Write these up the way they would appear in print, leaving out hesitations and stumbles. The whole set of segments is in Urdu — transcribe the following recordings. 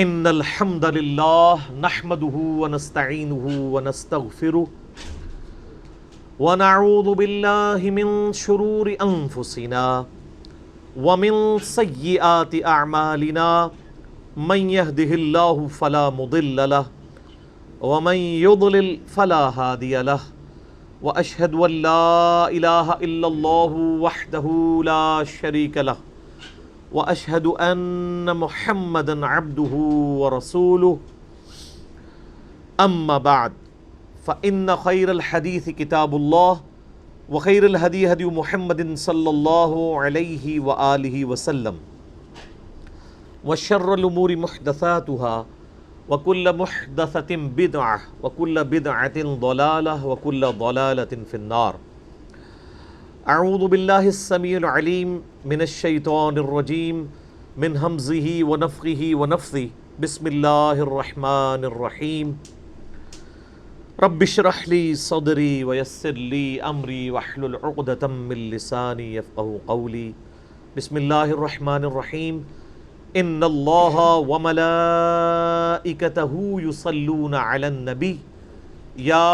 ان الحمد للہ نحمده ونستعینه ونستغفره ونعوذ باللہ من شرور انفسنا ومن سیئات اعمالنا من يهده اللہ فلا مضل له ومن يضلل فلا هادی له واشهد ان لا الہ الا اللہ وحدہ لا شریک له واشهد ان محمدا عبده ورسوله اما بعد فان خیر الحدیث کتاب اللہ وخیر الہدی ہدی محمد صلی اللہ علیہ وآلہ وسلم وشر الامور محدثاتها وكل محدثة بدعة وكل بدعة ضلالة وكل ضلالة في النار. اعوذ باللہ السمیع العلیم من الشیطان الرجیم من ہمزہ ونفخہ ونفثہ بسم اللہ الرحمن الرحیم رب اشرح لی صدری ویسر لی امری واحلل عقدۃ من لسانی یفقہوا قولی. بسم اللہ الرحمن الرحیم ان اللہ وملائکتہ یصلون علی النبی یا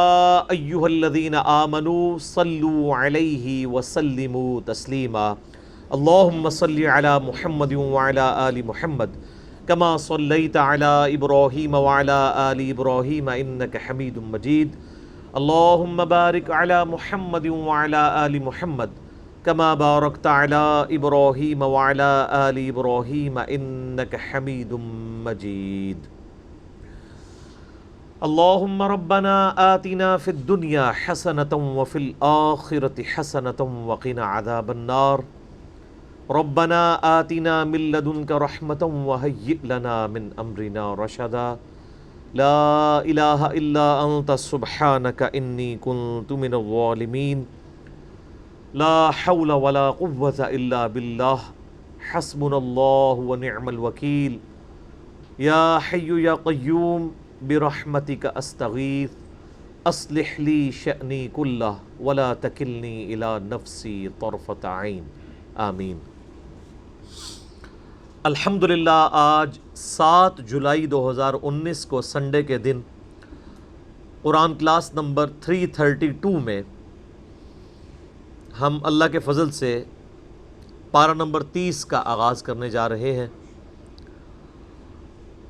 ایہا الذین آمنوا صلوا علیہ وسلموا تسلیما. اللہم صلی علی محمد وعلی آل محمد کما صلیت علی ابراہیم وعلی آل ابراہیم انک حمید مجید. اللہم بارک علی محمد وعلی آل محمد کما بارکت علی ابراہیم وعلی آل ابراہیم انک حمید مجید. اللہم ربنا آتنا فی الدنیا حسنة وفی الآخرة حسنة وقنا عذاب النار. ربنا آتنا من لدنک رحمة وہیئ لنا من امرنا رشدا. لا الہ الا انت سبحانک انی کنت من الظالمین. لا حول ولا قوة الا باللہ حسبنا اللہ ونعم الوکیل. یا حی یا قیوم برحمتک استغیث اصلح لی شأنی کلہ ولا تکلنی الی نفسی طرفۃ عین. آمین. الحمدللہ آج 7 جولائی 2019 کو سنڈے کے دن قرآن کلاس نمبر 332 میں ہم اللہ کے فضل سے پارہ نمبر 30 کا آغاز کرنے جا رہے ہیں.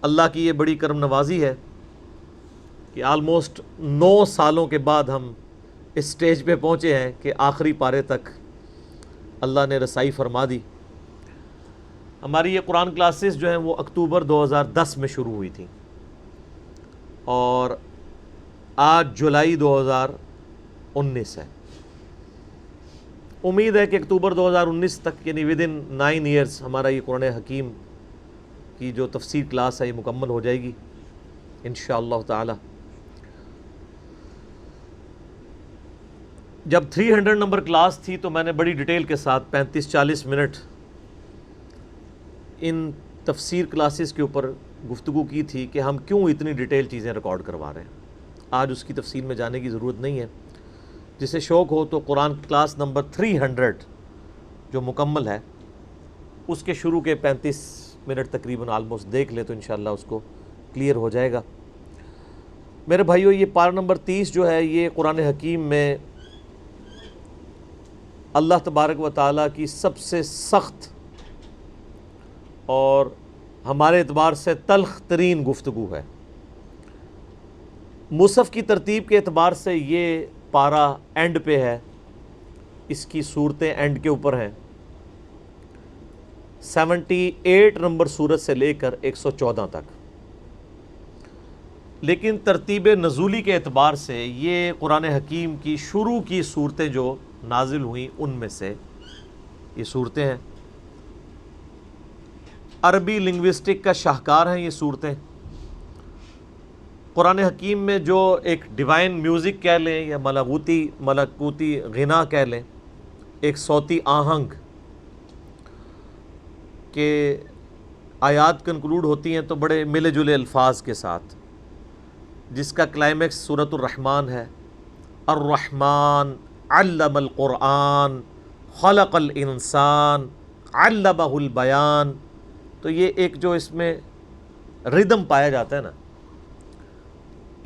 اللہ کی یہ بڑی کرم نوازی ہے کہ آلموسٹ 9 سالوں کے بعد ہم اس سٹیج پہ پہنچے ہیں کہ آخری پارے تک اللہ نے رسائی فرما دی. ہماری یہ قرآن کلاسز جو ہیں وہ اکتوبر 2010 میں شروع ہوئی تھیں اور آج جولائی 2019 ہے. امید ہے کہ اکتوبر 2019 تک یعنی ودن 9 ایئرس ہمارا یہ قرآن حکیم کی جو تفسیر کلاس ہے یہ مکمل ہو جائے گی انشاءاللہ تعالی. جب 300 نمبر کلاس تھی تو میں نے بڑی ڈیٹیل کے ساتھ 35-40 منٹ ان تفسیر کلاسز کے اوپر گفتگو کی تھی کہ ہم کیوں اتنی ڈیٹیل چیزیں ریکارڈ کروا رہے ہیں. آج اس کی تفصیل میں جانے کی ضرورت نہیں ہے. جسے شوق ہو تو قرآن کلاس نمبر 300 جو مکمل ہے اس کے شروع کے 35 منٹ تقریباً آلموسٹ دیکھ لے تو انشاءاللہ اس کو کلیئر ہو جائے گا. میرے بھائیو یہ پارہ نمبر 30 جو ہے یہ قرآن حکیم میں اللہ تبارک و تعالیٰ کی سب سے سخت اور ہمارے اعتبار سے تلخ ترین گفتگو ہے. مصحف کی ترتیب کے اعتبار سے یہ پارہ اینڈ پہ ہے، اس کی صورتیں اینڈ کے اوپر ہیں. 78 نمبر صورت سے لے کر 114 تک. لیکن ترتیب نزولی کے اعتبار سے یہ قرآن حکیم کی شروع کی صورتیں جو نازل ہوئیں ان میں سے یہ صورتیں ہیں. عربی لنگوسٹک کا شاہکار ہیں یہ صورتیں. قرآن حکیم میں جو ایک ڈیوائن میوزک کہہ لیں یا ملکوتی غنا کہہ لیں، ایک صوتی آہنگ کہ آیات کنکلوڈ ہوتی ہیں تو بڑے ملے جلے الفاظ کے ساتھ، جس کا کلائمیکس سورۃ الرحمن ہے. الرحمن علم القرآن خلق الانسان علمہ البیان. تو یہ ایک جو اس میں ریدم پایا جاتا ہے نا،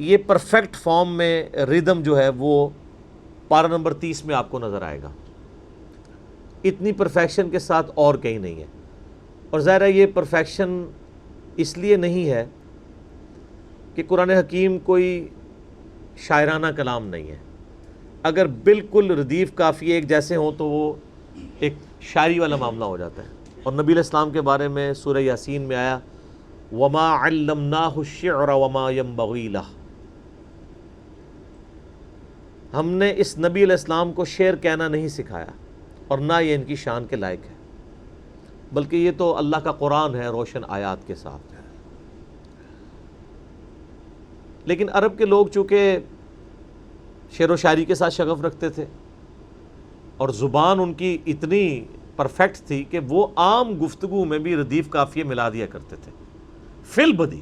یہ پرفیکٹ فارم میں ریدم جو ہے وہ پارہ نمبر 30 میں آپ کو نظر آئے گا. اتنی پرفیکشن کے ساتھ اور کہیں نہیں ہے. اور ظاہر ہے یہ پرفیکشن اس لیے نہیں ہے کہ قرآن حکیم کوئی شاعرانہ کلام نہیں ہے. اگر بالکل ردیف قافیے ایک جیسے ہوں تو وہ ایک شاعری والا معاملہ ہو جاتا ہے. اور نبی علیہ السلام کے بارے میں سورہ یاسین میں آیا وَمَا عَلَّمْنَاهُ الشِّعْرَ وَمَا يَنبَغِي لَهُ، ہم نے اس نبی علیہ السلام کو شعر کہنا نہیں سکھایا اور نہ یہ ان کی شان کے لائق ہے، بلکہ یہ تو اللہ کا قرآن ہے روشن آیات کے ساتھ. لیکن عرب کے لوگ چونکہ شعر و شاعری کے ساتھ شغف رکھتے تھے اور زبان ان کی اتنی پرفیکٹ تھی کہ وہ عام گفتگو میں بھی ردیف قافیے ملا دیا کرتے تھے فی البدی.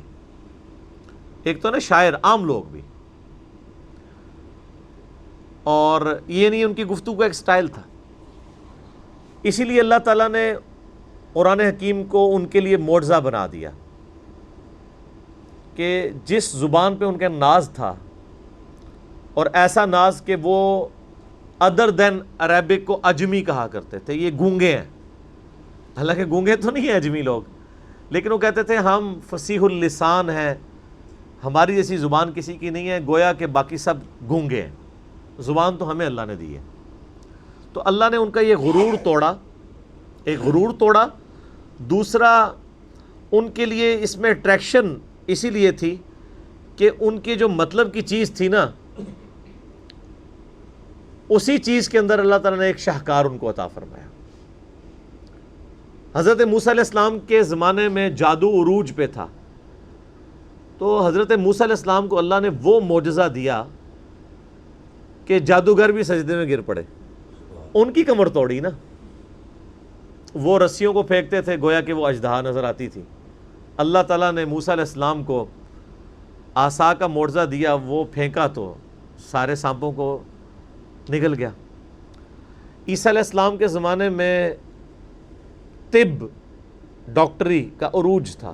ایک تو نا شاعر، عام لوگ بھی، اور یہ نہیں ان کی گفتگو کا ایک سٹائل تھا. اسی لیے اللہ تعالیٰ نے قرآن حکیم کو ان کے لیے معجزہ بنا دیا کہ جس زبان پہ ان کا ناز تھا، اور ایسا ناز کہ وہ ادر دین عربک کو اجمی کہا کرتے تھے. یہ گونگے ہیں، حالانکہ گونگے تو نہیں ہیں اجمی لوگ، لیکن وہ کہتے تھے ہم فصیح اللسان ہیں، ہماری جیسی زبان کسی کی نہیں ہے، گویا کہ باقی سب گونگے ہیں، زبان تو ہمیں اللہ نے دی ہے. تو اللہ نے ان کا یہ غرور توڑا، ایک غرور توڑا. دوسرا ان کے لیے اس میں اٹریکشن اسی لیے تھی کہ ان کی جو مطلب کی چیز تھی نا، اسی چیز کے اندر اللہ تعالیٰ نے ایک شاہکار ان کو عطا فرمایا. حضرت موسیٰ علیہ السلام کے زمانے میں جادو عروج پہ تھا، تو حضرت موسیٰ علیہ السلام کو اللہ نے وہ معجزہ دیا کہ جادوگر بھی سجدے میں گر پڑے. ان کی کمر توڑی نا، وہ رسیوں کو پھینکتے تھے گویا کہ وہ اژدہا نظر آتی تھی. اللہ تعالیٰ نے موسیٰ علیہ السلام کو عصا کا معجزہ دیا، وہ پھینکا تو سارے سانپوں کو نگل گیا. عیسیٰ علیہ السلام کے زمانے میں طب، ڈاکٹری کا عروج تھا،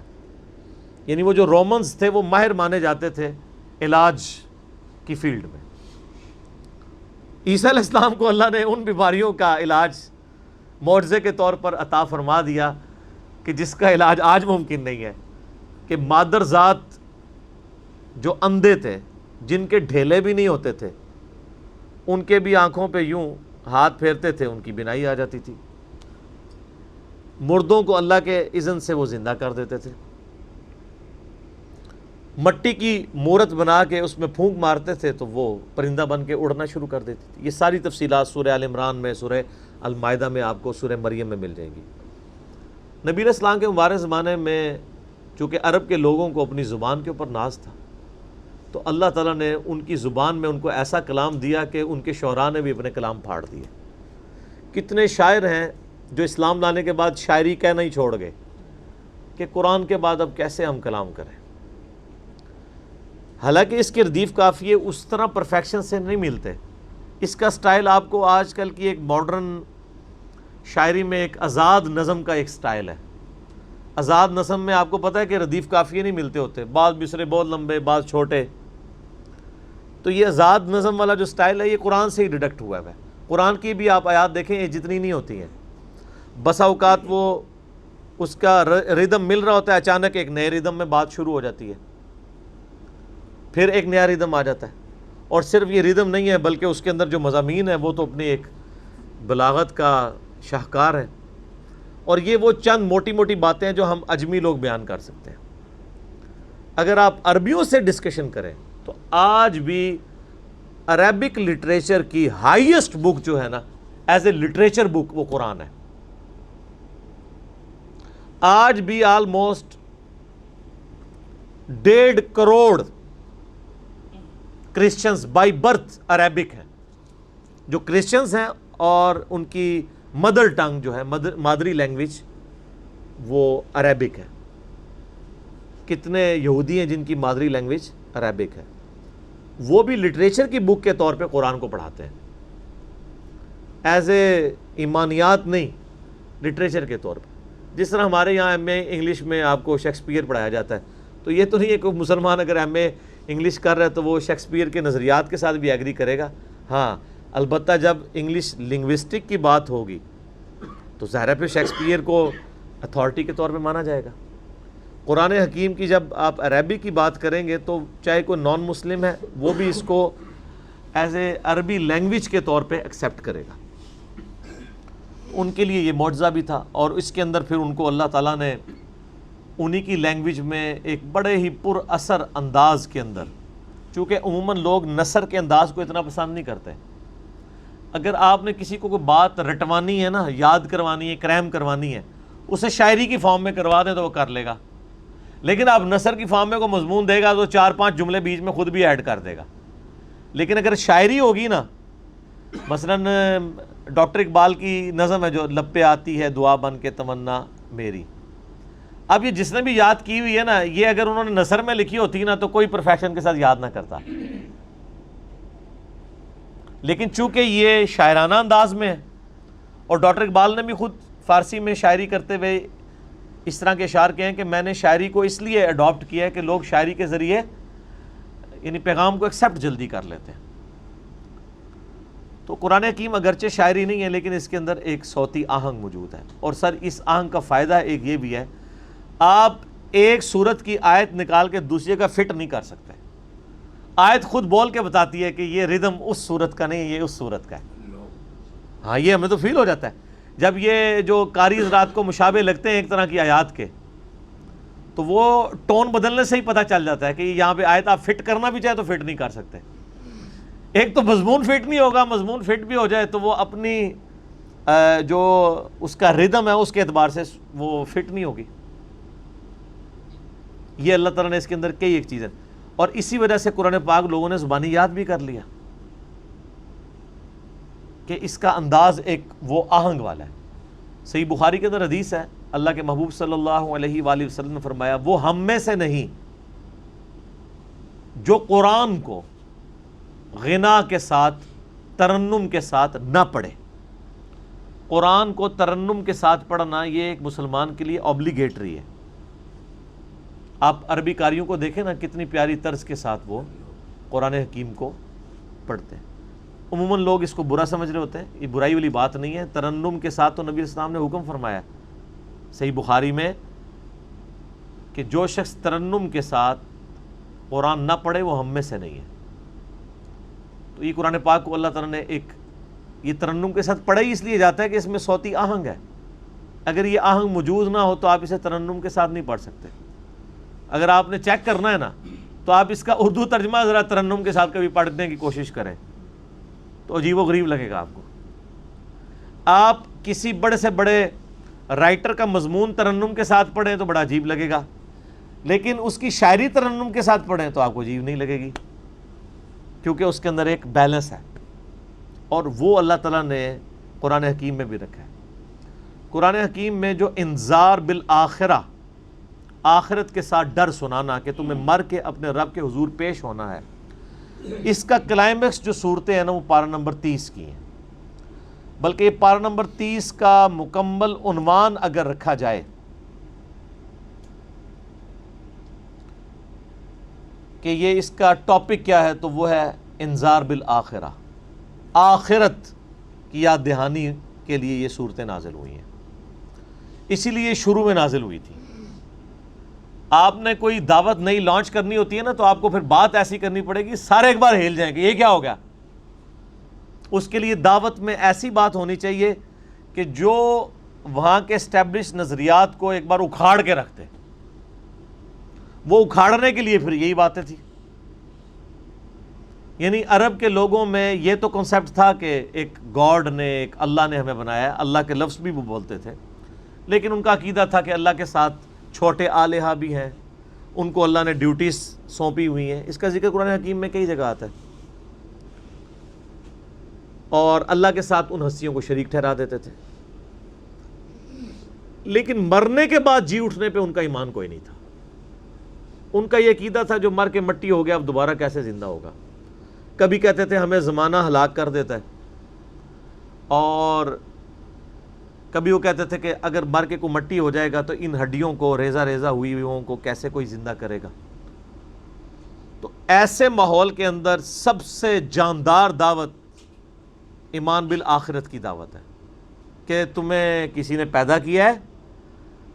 یعنی وہ جو رومنز تھے وہ ماہر مانے جاتے تھے علاج کی فیلڈ میں. عیسیٰ علیہ السلام کو اللہ نے ان بیماریوں کا علاج معجزے کے طور پر عطا فرما دیا کہ جس کا علاج آج ممکن نہیں ہے. کہ مادر ذات جو اندھے تھے، جن کے ڈھیلے بھی نہیں ہوتے تھے، ان کے بھی آنکھوں پہ یوں ہاتھ پھیرتے تھے ان کی بینائی آ جاتی تھی. مردوں کو اللہ کے اذن سے وہ زندہ کر دیتے تھے. مٹی کی مورت بنا کے اس میں پھونک مارتے تھے تو وہ پرندہ بن کے اڑنا شروع کر دیتی تھی. یہ ساری تفصیلات سورہ آل عمران میں، سورہ المائدہ میں، آپ کو سورہ مریم میں مل جائیں گی. نبی علیہ السلام کے مبارک زمانے میں چونکہ عرب کے لوگوں کو اپنی زبان کے اوپر ناز تھا، تو اللہ تعالیٰ نے ان کی زبان میں ان کو ایسا کلام دیا کہ ان کے شعراء نے بھی اپنے کلام پھاڑ دیے. کتنے شاعر ہیں جو اسلام لانے کے بعد شاعری کہنا ہی چھوڑ گئے کہ قرآن کے بعد اب کیسے ہم کلام کریں. حالانکہ اس کے ردیف قافیے اس طرح پرفیکشن سے نہیں ملتے. اس کا سٹائل آپ کو آج کل کی ایک ماڈرن شاعری میں ایک آزاد نظم کا ایک سٹائل ہے. آزاد نظم میں آپ کو پتہ ہے کہ ردیف قافیے نہیں ملتے ہوتے، بعض مصرے بہت لمبے، بعض چھوٹے. تو یہ آزاد نظم والا جو سٹائل ہے یہ قرآن سے ہی ڈیڈکٹ ہوا ہے. قرآن کی بھی آپ آیات دیکھیں، یہ جتنی نہیں ہوتی ہیں. بسا اوقات وہ اس کا ریدم مل رہا ہوتا ہے، اچانک ایک نئے ریدم میں بات شروع ہو جاتی ہے، پھر ایک نیا ریدم آ جاتا ہے. اور صرف یہ ریدم نہیں ہے بلکہ اس کے اندر جو مضامین ہیں وہ تو اپنی ایک بلاغت کا شاہکار ہے. اور یہ وہ چند موٹی موٹی باتیں ہیں جو ہم اجمی لوگ بیان کر سکتے ہیں. اگر آپ عربیوں سے ڈسکشن کریں تو آج بھی عربک لٹریچر کی ہائیسٹ بک جو ہے نا ایز اے لٹریچر بک وہ قرآن ہے. آج بھی almost 1.5 crore Christians by birth Arabic ہیں. جو کرسچنز ہیں اور ان کی مدر ٹنگ جو ہے، مادری لینگویج، وہ عربک ہے. کتنے یہودی ہیں جن کی مادری لینگویج عربک ہے، وہ بھی لٹریچر کی بک کے طور پہ قرآن کو پڑھاتے ہیں، ایز اے ایمانیات نہیں، لٹریچر کے طور پہ. جس طرح ہمارے یہاں ایم اے انگلش میں آپ کو شیکسپیئر پڑھایا جاتا ہے، تو یہ تو نہیں ہے کہ مسلمان اگر ایم اے انگلش کر رہا ہے تو وہ شیکسپیئر کے نظریات کے ساتھ بھی ایگری کرے گا. ہاں البتہ جب انگلش لنگوسٹک کی بات ہوگی تو ظاہر ہے پھر شیکسپیئر کو اتھارٹی کے طور پہ مانا جائے گا. قرآن حکیم کی جب آپ عربی کی بات کریں گے تو چاہے کوئی نان مسلم ہے وہ بھی اس کو ایز اے عربی لینگویج کے طور پہ ایکسیپٹ کرے گا. ان کے لیے یہ معجزہ بھی تھا, اور اس کے اندر پھر ان کو اللہ تعالیٰ نے انہی کی لینگویج میں ایک بڑے ہی پر اثر انداز کے اندر, چونکہ عموماً لوگ نثر کے انداز کو اتنا پسند نہیں کرتے. اگر آپ نے کسی کو کوئی بات رٹوانی ہے نا, یاد کروانی ہے, کریم کروانی ہے, اسے شاعری کی فارم میں کروا دیں تو وہ کر لے گا. لیکن آپ نثر کی فارم میں کو مضمون دے گا تو 4-5 جملے بیچ میں خود بھی ایڈ کر دے گا. لیکن اگر شاعری ہوگی نا, مثلاً ڈاکٹر اقبال کی نظم ہے جو لب پہ آتی ہے دعا بن کے تمنا میری, اب یہ جس نے بھی یاد کی ہوئی ہے نا, یہ اگر انہوں نے نثر میں لکھی ہوتی نا تو کوئی پرفیکشن کے ساتھ یاد نہ کرتا. لیکن چونکہ یہ شاعرانہ انداز میں ہے, اور ڈاکٹر اقبال نے بھی خود فارسی میں شاعری کرتے ہوئے اس طرح کے اشعار کہے ہیں کہ میں نے شاعری کو اس لیے اڈاپٹ کیا ہے کہ لوگ شاعری کے ذریعے یعنی پیغام کو ایکسیپٹ جلدی کر لیتے ہیں. تو قرآن حکیم اگرچہ شاعری نہیں ہے لیکن اس کے اندر ایک صوتی آہنگ موجود ہے. اور سر اس آہنگ کا فائدہ ایک یہ بھی ہے, آپ ایک سورت کی آیت نکال کے دوسرے کا فٹ نہیں کر سکتے. آیت خود بول کے بتاتی ہے کہ یہ ردم اس سورت کا نہیں, یہ اس سورت کا ہے. ہاں یہ ہمیں تو فیل ہو جاتا ہے جب یہ جو قاری حضرات کو مشابہ لگتے ہیں ایک طرح کی آیات کے, تو وہ ٹون بدلنے سے ہی پتہ چل جاتا ہے کہ یہاں پہ آیت آپ فٹ کرنا بھی چاہے تو فٹ نہیں کر سکتے. ایک تو مضمون فٹ نہیں ہوگا, مضمون فٹ بھی ہو جائے تو وہ اپنی جو اس کا ردم ہے اس کے اعتبار سے وہ فٹ نہیں ہوگی. یہ اللہ تعالیٰ نے اس کے اندر کئی ایک چیزیں, اور اسی وجہ سے قرآن پاک لوگوں نے زبانی یاد بھی کر لیا کہ اس کا انداز ایک وہ آہنگ والا ہے. صحیح بخاری کے اندر حدیث ہے, اللہ کے محبوب صلی اللہ علیہ وآلہ وسلم نے فرمایا, وہ ہم میں سے نہیں جو قرآن کو غنا کے ساتھ ترنم کے ساتھ نہ پڑھے. قرآن کو ترنم کے ساتھ پڑھنا یہ ایک مسلمان کے لیے اوبلیگیٹری ہے. آپ عربی قاریوں کو دیکھیں نا کتنی پیاری طرز کے ساتھ وہ قرآن حکیم کو پڑھتے ہیں. عموماً لوگ اس کو برا سمجھ رہے ہوتے ہیں, یہ برائی والی بات نہیں ہے. ترنم کے ساتھ تو نبی اسلام نے حکم فرمایا صحیح بخاری میں کہ جو شخص ترنم کے ساتھ قرآن نہ پڑھے وہ ہم میں سے نہیں ہے. تو یہ قرآن پاک کو اللہ تعالیٰ نے ایک یہ ترنم کے ساتھ پڑھا ہی اس لیے جاتا ہے کہ اس میں صوتی آہنگ ہے. اگر یہ آہنگ موجود نہ ہو تو آپ اسے ترنم کے ساتھ نہیں پڑھ سکتے. اگر آپ نے چیک کرنا ہے نا تو آپ اس کا اردو ترجمہ ذرا ترنم کے ساتھ کبھی پڑھنے کی کوشش کریں تو عجیب و غریب لگے گا آپ کو. آپ کسی بڑے سے بڑے رائٹر کا مضمون ترنم کے ساتھ پڑھیں تو بڑا عجیب لگے گا, لیکن اس کی شاعری ترنم کے ساتھ پڑھیں تو آپ کو عجیب نہیں لگے گی, کیونکہ اس کے اندر ایک بیلنس ہے. اور وہ اللہ تعالیٰ نے قرآن حکیم میں بھی رکھا ہے. قرآن حکیم میں جو انذار بالآخرہ, آخرت کے ساتھ ڈر سنانا کہ تمہیں مر کے اپنے رب کے حضور پیش ہونا ہے, اس کا کلائمیکس جو صورتیں ہیں نا وہ پارہ نمبر 30 کی ہیں. بلکہ یہ پارہ نمبر 30 کا مکمل عنوان اگر رکھا جائے کہ یہ اس کا ٹاپک کیا ہے تو وہ ہے انذار بالآخرہ, آخرت کی یاد دہانی کے لیے یہ صورتیں نازل ہوئی ہیں. اسی لیے شروع میں نازل ہوئی تھی. آپ نے کوئی دعوت نئی لانچ کرنی ہوتی ہے نا تو آپ کو پھر بات ایسی کرنی پڑے گی سارے ایک بار ہل جائیں گے یہ کیا ہو گیا. اس کے لیے دعوت میں ایسی بات ہونی چاہیے کہ جو وہاں کے اسٹیبلش نظریات کو ایک بار اکھاڑ کے رکھتے. وہ اکھاڑنے کے لیے پھر یہی باتیں تھی. یعنی عرب کے لوگوں میں یہ تو کنسیپٹ تھا کہ ایک گاڈ نے, ایک اللہ نے ہمیں بنایا, اللہ کے لفظ بھی وہ بولتے تھے, لیکن ان کا عقیدہ تھا کہ اللہ کے ساتھ چھوٹے آلہہ بھی ہیں, ان کو اللہ نے ڈیوٹیز سونپی ہوئی ہیں. اس کا ذکر قرآن حکیم میں کئی جگہ آتا ہے. اور اللہ کے ساتھ ان ہستیوں کو شریک ٹھہرا دیتے تھے. لیکن مرنے کے بعد جی اٹھنے پہ ان کا ایمان کوئی نہیں تھا. ان کا یہ عقیدہ تھا جو مر کے مٹی ہو گیا اب دوبارہ کیسے زندہ ہوگا. کبھی کہتے تھے ہمیں زمانہ ہلاک کر دیتا ہے, اور کبھی وہ کہتے تھے کہ اگر مر کے کوئی مٹی ہو جائے گا تو ان ہڈیوں کو ریزہ ریزہ ہوئی ہوئیوں کو کیسے کوئی زندہ کرے گا. تو ایسے ماحول کے اندر سب سے جاندار دعوت ایمان بالآخرت کی دعوت ہے کہ تمہیں کسی نے پیدا کیا ہے،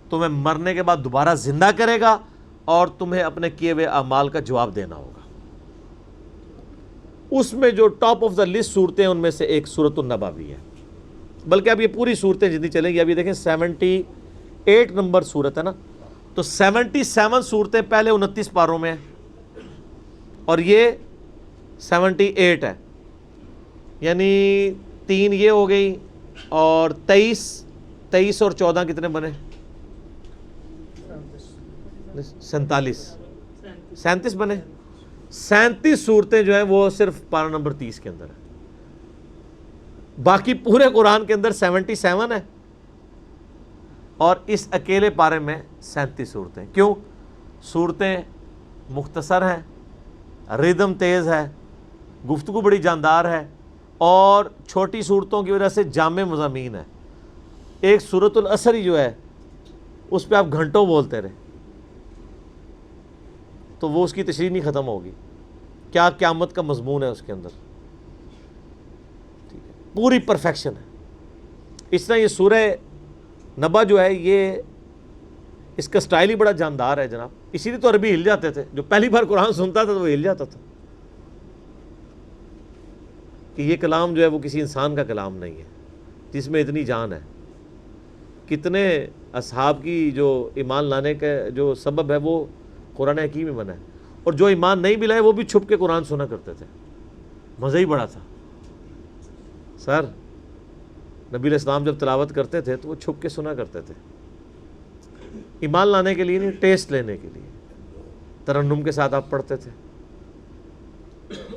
تمہیں مرنے کے بعد دوبارہ زندہ کرے گا اور تمہیں اپنے کیے ہوئے اعمال کا جواب دینا ہوگا. اس میں جو ٹاپ آف دا لسٹ صورتیں ان میں سے ایک سورۃ النبا بھی ہے، بلکہ اب یہ پوری صورتیں جتنی چلیں گی. ابھی دیکھیں 78 نمبر صورت ہے نا، تو 77 صورتیں پہلے 29 پاروں میں ہیں اور یہ 78 ہے، یعنی 3 یہ ہو گئی اور 23 اور 14 کتنے بنے؟ 37 بنے. 37 صورتیں جو ہیں وہ صرف پارہ نمبر 30 کے اندر ہے. باقی پورے قرآن کے اندر 77 ہے اور اس اکیلے پارے میں 37 صورتیں. کیوں؟ صورتیں مختصر ہیں، ردم تیز ہے، گفتگو بڑی جاندار ہے اور چھوٹی صورتوں کی وجہ سے جامع مضامین ہے. ایک سورۃ العصر ہی جو ہے اس پہ آپ گھنٹوں بولتے رہے تو وہ اس کی تشریح نہیں ختم ہوگی. کیا قیامت کا مضمون ہے اس کے اندر، پوری پرفیکشن ہے. اس طرح یہ سورہ نبا جو ہے یہ اس کا سٹائل ہی بڑا جاندار ہے جناب. اسی لیے تو عربی ہل جاتے تھے، جو پہلی بار قرآن سنتا تھا تو وہ ہل جاتا تھا کہ یہ کلام جو ہے وہ کسی انسان کا کلام نہیں ہے جس میں اتنی جان ہے. کتنے اصحاب کی جو ایمان لانے کا جو سبب ہے وہ قرآن حکیم میں بنا ہے، اور جو ایمان نہیں بھی لائے وہ بھی چھپ کے قرآن سنا کرتے تھے. مزہ ہی بڑا تھا. سر نبی علیہ السلام جب تلاوت کرتے تھے تو وہ چھپ کے سنا کرتے تھے، ایمان لانے کے لیے نہیں، ٹیسٹ لینے کے لیے. ترنم کے ساتھ آپ پڑھتے تھے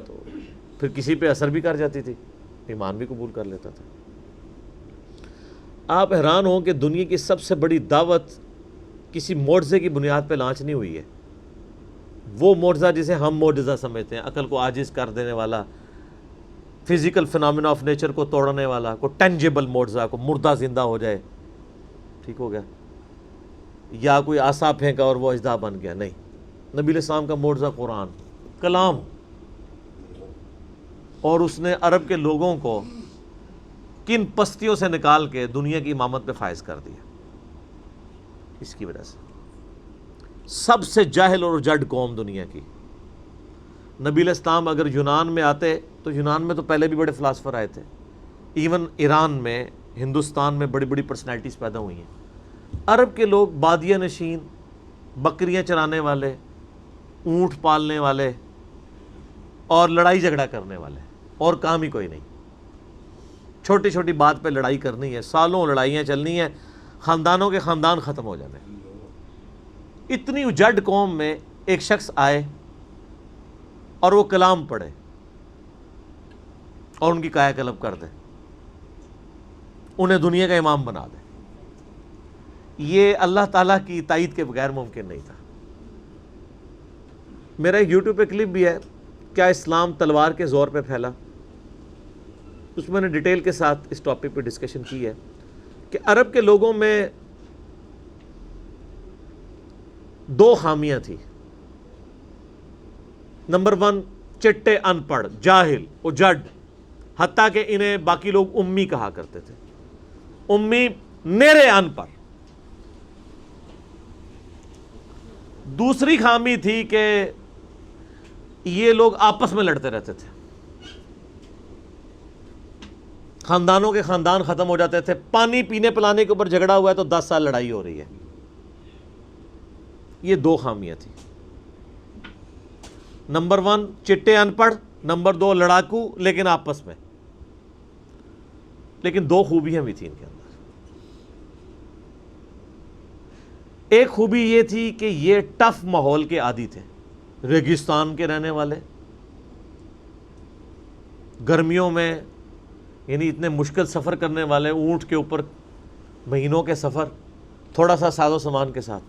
تو پھر کسی پہ اثر بھی کر جاتی تھی، ایمان بھی قبول کر لیتا تھا. آپ حیران ہوں کہ دنیا کی سب سے بڑی دعوت کسی معجزے کی بنیاد پہ لانچ نہیں ہوئی ہے. وہ معجزہ جسے ہم معجزہ سمجھتے ہیں، عقل کو عاجز کر دینے والا، فزیکل فنامنا آف نیچر کو توڑنے والا، کو ٹینجیبل معجزہ، کو مردہ زندہ ہو جائے، ٹھیک ہو گیا، یا کوئی عصا پھینکا اور وہ اژدہا بن گیا. نہیں، نبی علیہ السلام کا معجزہ قرآن کلام، اور اس نے عرب کے لوگوں کو کن پستیوں سے نکال کے دنیا کی امامت پہ فائز کر دیا. اس کی وجہ سے سب سے جاہل اور جڈ قوم دنیا کی. نبی علیہ السلام اگر یونان میں آتے تو یونان میں تو پہلے بھی بڑے فلاسفر آئے تھے، ایون ایران میں، ہندوستان میں بڑی بڑی پرسنالٹیز پیدا ہوئی ہیں. عرب کے لوگ بادیہ نشین، بکریاں چرانے والے، اونٹ پالنے والے اور لڑائی جھگڑا کرنے والے، اور کام ہی کوئی نہیں. چھوٹی چھوٹی بات پہ لڑائی کرنی ہے، سالوں لڑائیاں چلنی ہیں، خاندانوں کے خاندان ختم ہو جانے. اتنی اجڑ قوم میں ایک شخص آئے اور وہ کلام پڑھے اور ان کی کایا کلب کر دے، انہیں دنیا کا امام بنا دے. یہ اللہ تعالیٰ کی تائید کے بغیر ممکن نہیں تھا. میرا ایک یوٹیوب پہ کلپ بھی ہے، کیا اسلام تلوار کے زور پہ پھیلا؟ اس میں نے ڈیٹیل کے ساتھ اس ٹاپک پہ ڈسکشن کی ہے کہ عرب کے لوگوں میں 2 خامیاں تھیں. نمبر 1، چٹے، ان پڑھ، جاہل، اجڈ، حتیٰ کہ انہیں باقی لوگ امی کہا کرتے تھے. امی، نیرے ان پڑھ. دوسری خامی تھی کہ یہ لوگ آپس میں لڑتے رہتے تھے، خاندانوں کے خاندان ختم ہو جاتے تھے. پانی پینے پلانے کے اوپر جھگڑا ہوا ہے تو 10 سال لڑائی ہو رہی ہے. یہ 2 خامیاں تھیں. نمبر 1 چٹے، ان پڑھ. نمبر 2 لڑاکو لیکن آپس میں. لیکن 2 خوبیاں بھی تھیں ان کے اندر. ایک خوبی یہ تھی کہ یہ ٹف ماحول کے عادی تھے، ریگستان کے رہنے والے، گرمیوں میں یعنی اتنے مشکل سفر کرنے والے، اونٹ کے اوپر مہینوں کے سفر، تھوڑا سا ساز و سامان کے ساتھ.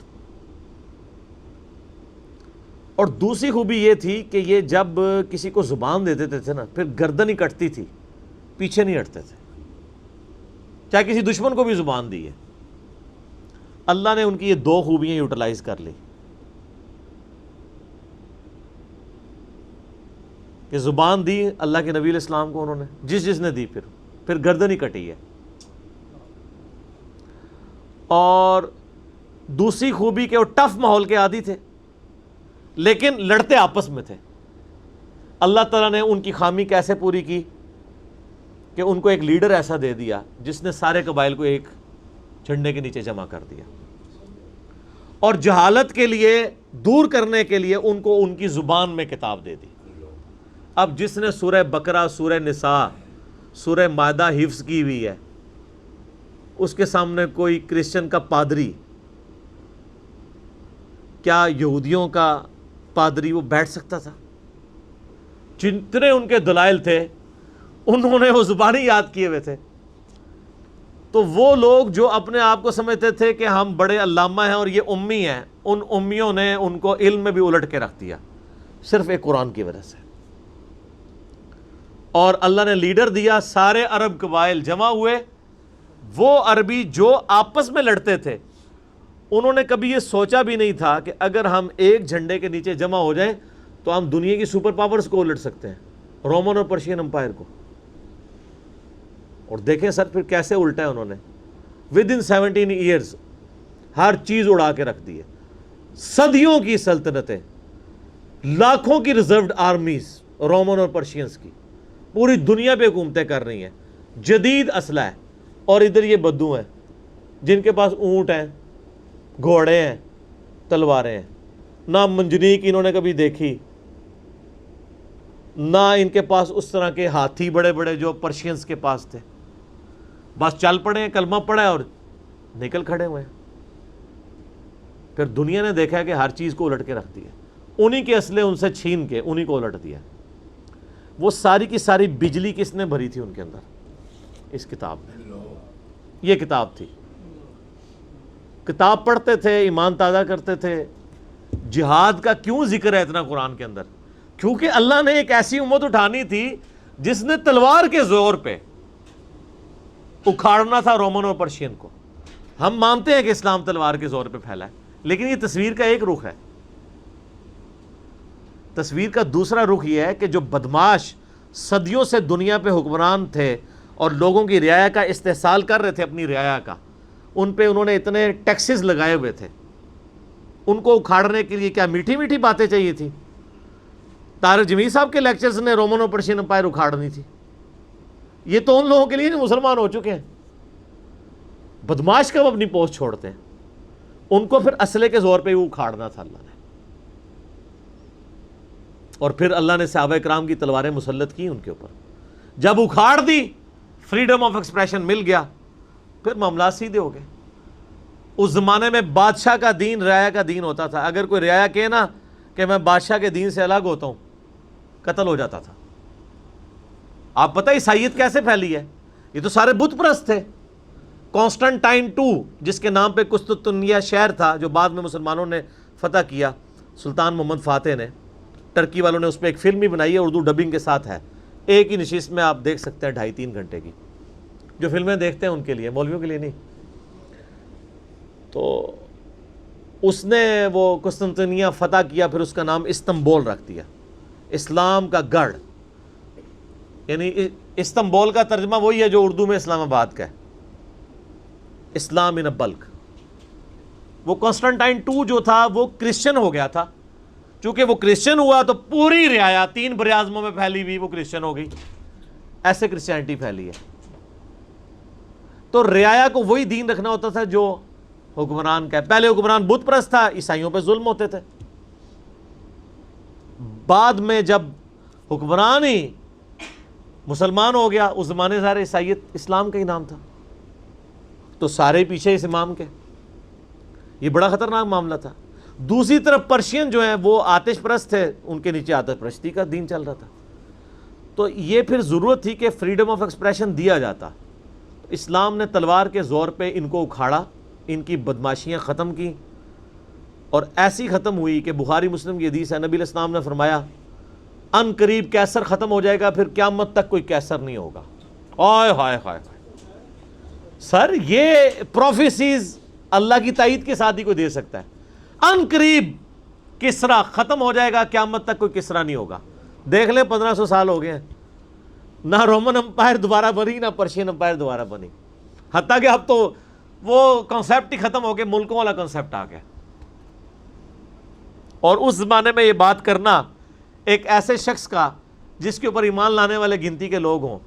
اور دوسری خوبی یہ تھی کہ یہ جب کسی کو زبان دے دیتے تھے نا، پھر گردن ہی کٹتی تھی، پیچھے نہیں ہٹتے تھے. چاہے کسی دشمن کو بھی زبان دی ہے. اللہ نے ان کی یہ دو خوبیاں یوٹیلائز کر لی کہ زبان دی اللہ کے نبی علیہ السلام کو انہوں نے، جس نے دی پھر گردن ہی کٹی ہے. اور دوسری خوبی کہ وہ ٹف ماحول کے عادی تھے لیکن لڑتے آپس میں تھے. اللہ تعالیٰ نے ان کی خامی کیسے پوری کی کہ ان کو ایک لیڈر ایسا دے دیا جس نے سارے قبائل کو ایک جھنڈے کے نیچے جمع کر دیا، اور جہالت کے لیے دور کرنے کے لیے ان کو ان کی زبان میں کتاب دے دی. اب جس نے سورہ بقرہ، سورہ نساء، سورہ مائدہ حفظ کی ہوئی ہے، اس کے سامنے کوئی کرسچن کا پادری، کیا یہودیوں کا پادری وہ بیٹھ سکتا تھا؟ جتنے ان کے دلائل تھے انہوں نے وہ زبانی یاد کیے ہوئے تھے. تو وہ لوگ جو اپنے آپ کو سمجھتے تھے کہ ہم بڑے علامہ ہیں اور یہ امی ہیں، ان امیوں نے ان کو علم میں بھی الٹ کے رکھ دیا صرف ایک قرآن کی وجہ سے. اور اللہ نے لیڈر دیا، سارے عرب قبائل جمع ہوئے. وہ عربی جو آپس میں لڑتے تھے انہوں نے کبھی یہ سوچا بھی نہیں تھا کہ اگر ہم ایک جھنڈے کے نیچے جمع ہو جائیں تو ہم دنیا کی سپر پاورز کو الٹ سکتے ہیں، رومن اور پرشین امپائر کو. اور دیکھیں سر پھر کیسے الٹا ہے انہوں نے. ود ان 17 ایئرز ہر چیز اڑا کے رکھ دی ہے. صدیوں کی سلطنتیں، لاکھوں کی ریزروڈ آرمیز رومن اور پرشینز کی پوری دنیا پہ حکومتیں کر رہی ہیں، جدید اسلحہ ہے. اور ادھر یہ بدو ہیں جن کے پاس اونٹ ہیں، گھوڑے ہیں، تلواریں ہیں. نہ منجنیق انہوں نے کبھی دیکھی، نہ ان کے پاس اس طرح کے ہاتھی بڑے بڑے جو پرشینز کے پاس تھے. بس چل پڑے ہیں، کلمہ پڑھا ہے اور نکل کھڑے ہوئے ہیں. پھر دنیا نے دیکھا ہے کہ ہر چیز کو الٹ کے رکھ دیا. انہی کے اسلحے ان سے چھین کے انہی کو الٹ دیا. وہ ساری کی ساری بجلی کس نے بھری تھی ان کے اندر؟ اس کتاب میں. یہ کتاب تھی. کتاب پڑھتے تھے، ایمان تازہ کرتے تھے. جہاد کا کیوں ذکر ہے اتنا قرآن کے اندر؟ کیونکہ اللہ نے ایک ایسی امت اٹھانی تھی جس نے تلوار کے زور پہ اکھاڑنا تھا رومن اور پرشین کو. ہم مانتے ہیں کہ اسلام تلوار کے زور پہ پھیلا ہے، لیکن یہ تصویر کا ایک رخ ہے. تصویر کا دوسرا رخ یہ ہے کہ جو بدماش صدیوں سے دنیا پہ حکمران تھے اور لوگوں کی رعایا کا استحصال کر رہے تھے، اپنی رعایا کا، ان پہ انہوں نے اتنے ٹیکسز لگائے ہوئے تھے. ان کو اکھاڑنے کے لیے کیا میٹھی میٹھی باتیں چاہیے تھی؟ طارق جمیل صاحب کے لیکچرز نے رومن اور پرشین امپائر اکھاڑنی تھی. یہ تو ان لوگوں کے لیے جو مسلمان ہو چکے ہیں. بدماش کب اپنی پوسٹ چھوڑتے ہیں؟ ان کو پھر اسلحے کے زور پہ وہ اکھاڑنا تھا اللہ نے. اور پھر اللہ نے صحابہ کرام کی تلواریں مسلط کی ان کے اوپر. جب اکھاڑ دی، فریڈم آف ایکسپریشن مل گیا، پھر معاملات سیدھے ہو گئے. اس زمانے میں بادشاہ کا دین رعایا کا دین ہوتا تھا. اگر کوئی رعایا کہے نا کہ میں بادشاہ کے دین سے الگ ہوتا ہوں، قتل ہو جاتا تھا. آپ پتہ عیسائیت کیسے پھیلی ہے؟ یہ تو سارے بت پرست تھے. کانسٹنٹائن 2 جس کے نام پہ قسطنطنیہ شہر تھا جو بعد میں مسلمانوں نے فتح کیا، سلطان محمد فاتح نے، ٹرکی والوں نے اس پہ ایک فلم بھی بنائی ہے، اردو ڈبنگ کے ساتھ ہے. ایک ہی نشست میں آپ دیکھ سکتے ہیں 2.5-3 گھنٹے کی. جو فلمیں دیکھتے ہیں ان کے لیے، مولویوں کے لیے نہیں. تو اس نے وہ قسطنطنیہ فتح کیا، پھر اس کا نام استنبول رکھ دیا، اسلام کا گڑھ. یعنی استنبول کا ترجمہ وہی ہے جو اردو میں اسلام آباد کا ہے، اسلام ان بلک. وہ کانسٹنٹائن 2 جو تھا وہ کرسچن ہو گیا تھا. چونکہ وہ کرسچن ہوا تو پوری رعایا 3 براعظموں میں پھیلی ہوئی وہ کرسچن ہو گئی. ایسے کرسچینٹی پھیلی ہے. تو رعایا کو وہی دین رکھنا ہوتا تھا جو حکمران کا ہے. پہلے حکمران بت پرست تھا، عیسائیوں پہ ظلم ہوتے تھے. بعد میں جب حکمران ہی مسلمان ہو گیا، اس زمانے ظاہر عیسائیت اسلام کا ہی نام تھا، تو سارے پیچھے اس امام کے. یہ بڑا خطرناک معاملہ تھا. دوسری طرف پرشین جو ہیں وہ آتش پرست تھے، ان کے نیچے آتش پرستی کا دین چل رہا تھا. تو یہ پھر ضرورت تھی کہ فریڈم آف ایکسپریشن دیا جاتا. اسلام نے تلوار کے زور پہ ان کو اکھاڑا، ان کی بدماشیاں ختم کی، اور ایسی ختم ہوئی کہ بخاری مسلم کی حدیث ہے، نبی علیہ السلام نے فرمایا ان قریب کیسر ختم ہو جائے گا، پھر قیامت تک کوئی کیسر نہیں ہوگا. ہائے ہائے ہائے. سر یہ پروفیسیز اللہ کی تائید کے ساتھ ہی کوئی دے سکتا ہے۔ ان قریب کسرا ختم ہو جائے گا، قیامت تک کوئی کسرا نہیں ہوگا۔ دیکھ لیں 1500 سال ہو گئے ہیں، نہ رومن امپائر دوبارہ بنی، نہ پرشین امپائر دوبارہ بنی، حتیٰ کہ اب تو وہ کنسیپٹ ہی ختم ہو کے ملکوں والا کنسیپٹ آ گیا۔ اور اس زمانے میں یہ بات کرنا ایک ایسے شخص کا جس کے اوپر ایمان لانے والے گنتی کے لوگ ہوں،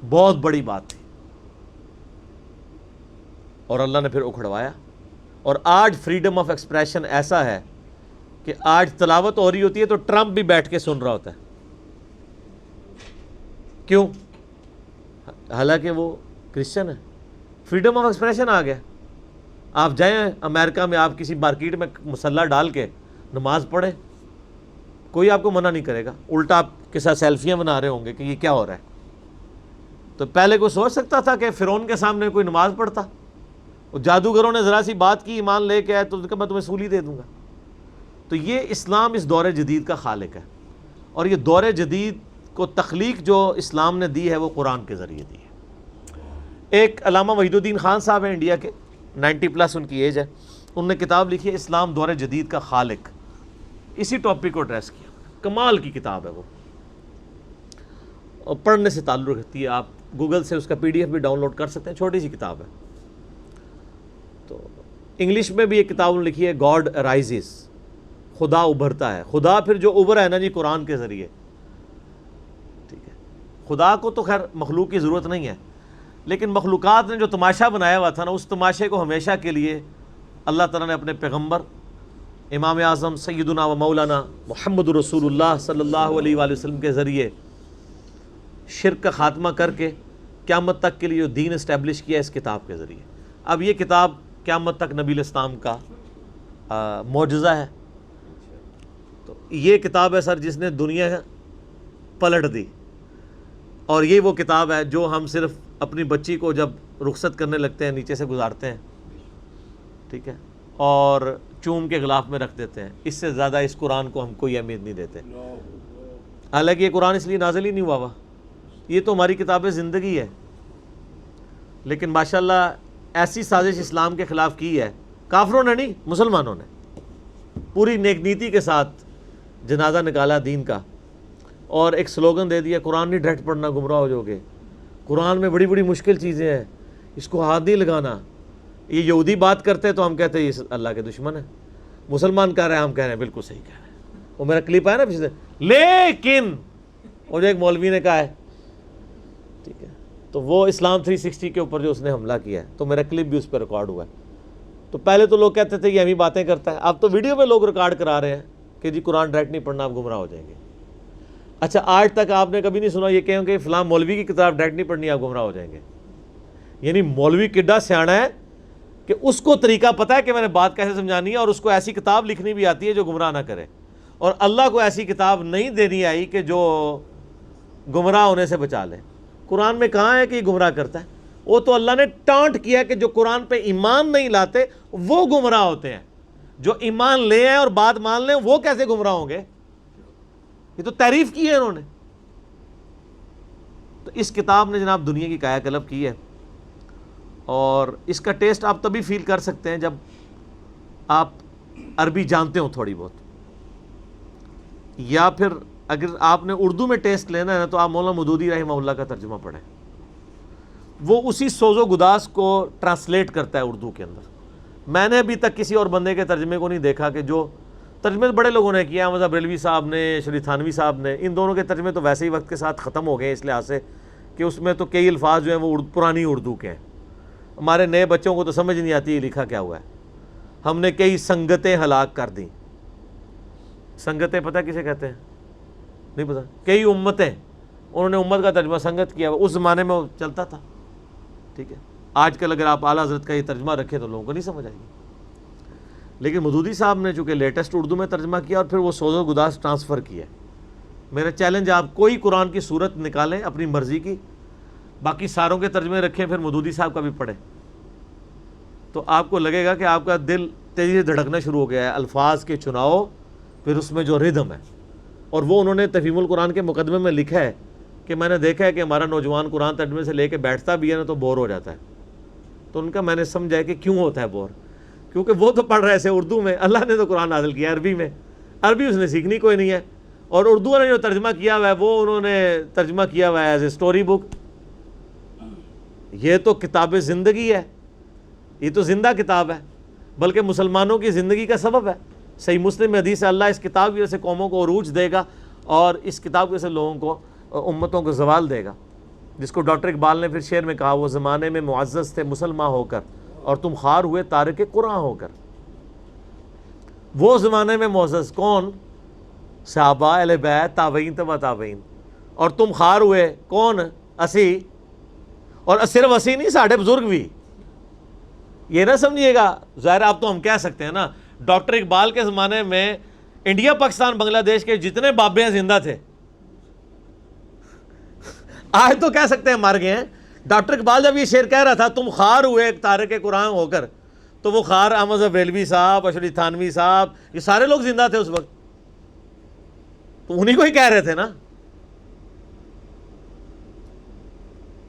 بہت بڑی بات تھی، اور اللہ نے پھر اکھڑوایا۔ اور آج فریڈم آف ایکسپریشن ایسا ہے کہ آج تلاوت ہو رہی ہوتی ہے تو ٹرمپ بھی بیٹھ کے سن رہا ہوتا ہے۔ کیوں؟ حالانکہ وہ کرسچن ہے۔ فریڈم آف ایکسپریشن آ گیا۔ آپ جائیں امریکہ میں، آپ کسی مارکیٹ میں مسلح ڈال کے نماز پڑھیں، کوئی آپ کو منع نہیں کرے گا، الٹا آپ کے ساتھ سیلفیاں بنا رہے ہوں گے کہ یہ کیا ہو رہا ہے۔ تو پہلے کوئی سوچ سکتا تھا کہ فرعون کے سامنے کوئی نماز پڑھتا؟ اور جادوگروں نے ذرا سی بات کی، ایمان لے کے آئے تو میں تمہیں سولی دے دوں گا۔ تو یہ اسلام اس دور جدید کا خالق ہے، اور یہ دور جدید کو تخلیق جو اسلام نے دی ہے وہ قرآن کے ذریعے دی ہے۔ ایک علامہ وحید الدین خان صاحب ہیں انڈیا کے، 90+ ان کی ایج ہے، انہوں نے کتاب لکھی ہے اسلام دور جدید کا خالق، اسی ٹاپک کو ایڈریس کیا۔ کمال کی کتاب ہے وہ، اور پڑھنے سے تعلق رکھتی ہے، آپ گوگل سے اس کا PDF بھی ڈاؤن لوڈ کر سکتے ہیں، چھوٹی سی کتاب ہے۔ تو انگلش میں بھی ایک کتاب انہوں نے لکھی ہے گاڈ رائزز، خدا ابھرتا ہے۔ خدا پھر جو ابھرا ہے نا جی قرآن کے ذریعے، ٹھیک ہے۔ خدا کو تو خیر مخلوق کی ضرورت نہیں ہے، لیکن مخلوقات نے جو تماشا بنایا ہوا تھا نا، اس تماشے کو ہمیشہ کے لیے اللہ تعالیٰ نے اپنے پیغمبر امام اعظم سیدنا و مولانا محمد رسول اللہ صلی اللہ علیہ وآلہ وسلم کے ذریعے شرک کا خاتمہ کر کے قیامت تک کے لیے جو دین اسٹیبلش کیا اس کتاب کے ذریعے۔ اب یہ کتاب قیامت تک نبی الاسلام کا معجزہ ہے۔ تو یہ کتاب ہے سر جس نے دنیا پلٹ دی، اور یہ وہ کتاب ہے جو ہم صرف اپنی بچی کو جب رخصت کرنے لگتے ہیں نیچے سے گزارتے ہیں، ٹھیک ہے، اور چوم کے غلاف میں رکھ دیتے ہیں۔ اس سے زیادہ اس قرآن کو ہم کوئی اہمیت نہیں دیتے۔ حالانکہ یہ قرآن اس لیے نازل ہی نہیں ہوا، یہ تو ہماری کتاب زندگی ہے، لیکن ماشاءاللہ ایسی سازش اسلام کے خلاف کی ہے، کافروں نے نہیں، مسلمانوں نے پوری نیک نیتی کے ساتھ جنازہ نکالا دین کا، اور ایک سلوگن دے دیا قرآن نہیں ڈائریکٹ پڑھنا گمراہ ہو جاؤ گے، قرآن میں بڑی بڑی مشکل چیزیں ہیں، اس کو ہاتھ نہیں لگانا۔ یہ یہودی بات کرتے ہیں تو ہم کہتے ہیں یہ اللہ کے دشمن ہے، مسلمان کہہ رہے ہیں ہم کہہ رہے ہیں بالکل صحیح کہہ رہے ہیں۔ وہ میرا کلپ آیا نا پچھلے، لیکن وہ جو ایک مولوی نے کہا ہے، ٹھیک ہے، تو وہ اسلام 360 کے اوپر جو اس نے حملہ کیا ہے، تو میرا کلپ بھی اس پہ ریکارڈ ہوا ہے۔ تو پہلے تو لوگ کہتے تھے یہ ہم ہی باتیں کرتا ہے، اب تو ویڈیو میں لوگ ریکارڈ کرا رہے ہیں کہ جی قرآن ڈائریکٹ نہیں پڑھنا، آپ گمراہ ہو جائیں گے۔ اچھا آج تک آپ نے کبھی نہیں سنا یہ کہیں کہ فلاں مولوی کی کتاب ڈائریکٹ نہیں پڑھنی، آپ گمراہ ہو جائیں گے؟ یعنی مولوی کڈا سیاڑا ہے کہ اس کو طریقہ پتہ ہے کہ میں نے بات کیسے سمجھانی ہے، اور اس کو ایسی کتاب لکھنی بھی آتی ہے جو گمراہ نہ کرے، اور اللہ کو ایسی کتاب نہیں دینی آئی کہ جو گمراہ ہونے سے بچا لے۔ قرآن میں کہاں ہے کہ یہ گمراہ کرتا ہے؟ وہ تو اللہ نے ٹانٹ کیا کہ جو قرآن پہ ایمان نہیں لاتے وہ گمراہ ہوتے ہیں، جو ایمان لے آئیں اور بات مان لیں وہ کیسے گمراہ ہوں گے؟ یہ تو تعریف کی ہے انہوں نے۔ تو اس کتاب نے جناب دنیا کی کایا کلب کی ہے، اور اس کا ٹیسٹ آپ تبھی فیل کر سکتے ہیں جب آپ عربی جانتے ہوں تھوڑی بہت، یا پھر اگر آپ نے اردو میں ٹیسٹ لینا ہے نا تو آپ مولانا مودودی رحمہ اللہ کا ترجمہ پڑھیں، وہ اسی سوز و گداز کو ٹرانسلیٹ کرتا ہے اردو کے اندر۔ میں نے ابھی تک کسی اور بندے کے ترجمے کو نہیں دیکھا کہ جو ترجمے بڑے لوگوں نے کیا، احمد بریلوی صاحب نے، شریف تھانوی صاحب نے، ان دونوں کے ترجمے تو ویسے ہی وقت کے ساتھ ختم ہو گئے اس لحاظ سے کہ اس میں تو کئی الفاظ جو ہیں وہ پرانی اردو کے ہیں، ہمارے نئے بچوں کو تو سمجھ نہیں آتی یہ لکھا کیا ہوا ہے۔ ہم نے کئی سنگتیں ہلاک کر دیں، سنگتیں پتہ کسے کہتے ہیں؟ نہیں پتہ۔ کئی امتیں، انہوں نے امت کا ترجمہ سنگت کیا، اس زمانے میں وہ چلتا تھا، ٹھیک ہے۔ آج کل اگر آپ اعلیٰ حضرت کا یہ ترجمہ رکھیں تو لوگوں کو نہیں سمجھ آئے گی، لیکن مودودی صاحب نے چونکہ لیٹسٹ اردو میں ترجمہ کیا اور پھر وہ سوز و گداز ٹرانسفر کیا۔ میرا چیلنج، آپ کوئی قرآن کی صورت نکالیں اپنی مرضی کی، باقی ساروں کے ترجمے رکھیں، پھر مودودی صاحب کا بھی پڑھیں، تو آپ کو لگے گا کہ آپ کا دل تیزی سے دھڑکنا شروع ہو گیا ہے۔ الفاظ کے چناؤ، پھر اس میں جو ردم ہے، اور وہ انہوں نے تفہیم القرآن کے مقدمے میں لکھا ہے کہ میں نے دیکھا ہے کہ ہمارا نوجوان قرآن ترجمے سے لے کے بیٹھتا بھی ہے نا تو بور ہو جاتا ہے، تو ان کا میں نے سمجھا کہ کیوں ہوتا ہے بور، کیونکہ وہ تو پڑھ رہے تھے اردو میں، اللہ نے تو قرآن نازل کیا عربی میں، عربی اس نے سیکھنی کوئی نہیں ہے، اور اردو نے جو ترجمہ کیا ہوا ہے وہ انہوں نے ترجمہ کیا ہوا ہے ایز اے اسٹوری بک۔ یہ تو کتاب زندگی ہے، یہ تو زندہ کتاب ہے، بلکہ مسلمانوں کی زندگی کا سبب ہے۔ صحیح مسلم میں حدیث ہے، اللہ اس کتاب کی وجہ سے قوموں کو عروج دے گا اور اس کتاب کی وجہ سے لوگوں کو، امتوں کو زوال دے گا، جس کو ڈاکٹر اقبال نے پھر شعر میں کہا، وہ زمانے میں معزز تھے مسلمان ہو کر اور تم خوار ہوئے تارک قرآن ہو کر۔ وہ زمانے میں معزز کون؟ صحابہ، اہل بیت، تابعین، تبع تابعین، اور تم خوار ہوئے کون؟ اسی، اور صرف اسی نہیں، ساڑھے بزرگ بھی۔ یہ نہ سمجھیے گا، ظاہر آپ تو ہم کہہ سکتے ہیں نا، ڈاکٹر اقبال کے زمانے میں انڈیا، پاکستان، بنگلہ دیش کے جتنے بابے ہیں زندہ تھے، آج تو کہہ سکتے ہیں مر گئے ہیں۔ ڈاکٹر اقبال جب یہ شعر کہہ رہا تھا تم خوار ہوئے ایک تارک قرآن ہو کر، تو وہ خوار احمد بریلوی صاحب، اشرف تھانوی صاحب، یہ سارے لوگ زندہ تھے اس وقت، تو انہی کو ہی کہہ رہے تھے نا۔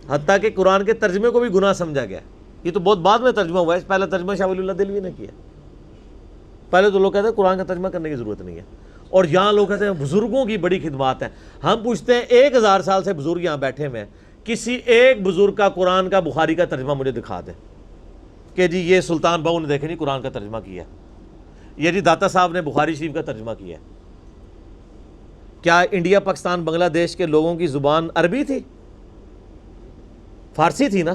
حتیٰ کہ قرآن کے ترجمے کو بھی گناہ سمجھا گیا، یہ تو بہت بعد میں ترجمہ ہوا ہے، پہلا ترجمہ شاہ ولی اللہ دہلوی نے کیا۔ پہلے تو لوگ کہتے ہیں قرآن کا ترجمہ کرنے کی ضرورت نہیں ہے، اور یہاں لوگ کہتے ہیں بزرگوں کی بڑی خدمات ہیں۔ ہم پوچھتے ہیں 1000 سال سے بزرگ یہاں بیٹھے ہوئے ہیں، کسی ایک بزرگ کا قرآن کا بخاری کا ترجمہ مجھے دکھا دیں کہ جی یہ سلطان بہو نے دیکھے نہیں قرآن کا ترجمہ کیا، یہ جی داتا صاحب نے بخاری شریف کا ترجمہ کیا۔ کیا انڈیا، پاکستان، بنگلہ دیش کے لوگوں کی زبان عربی تھی؟ فارسی تھی نا؟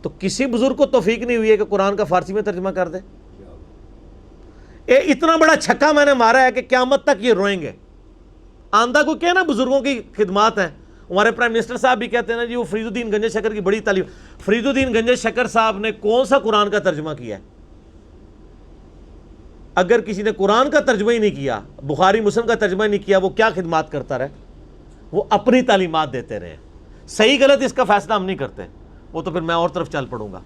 تو کسی بزرگ کو توفیق نہیں ہوئی ہے کہ قرآن کا فارسی میں ترجمہ کر دے۔ اتنا بڑا چھکا میں نے مارا ہے کہ قیامت تک یہ روئیں گے۔ آندہ کو کہنا بزرگوں کی خدمات ہیں۔ ہمارے پرائم منسٹر صاحب بھی کہتے ہیں نا جی وہ فرید الدین گنج شکر کی بڑی تعلیم۔ فرید الدین گنج شکر صاحب نے کون سا قرآن کا ترجمہ کیا ہے؟ اگر کسی نے قرآن کا ترجمہ ہی نہیں کیا، بخاری مسلم کا ترجمہ ہی نہیں کیا، وہ کیا خدمات کرتا رہے؟ وہ اپنی تعلیمات دیتے رہے۔ صحیح غلط اس کا فیصلہ ہم نہیں کرتے، وہ تو پھر میں اور طرف چل پڑوں گا۔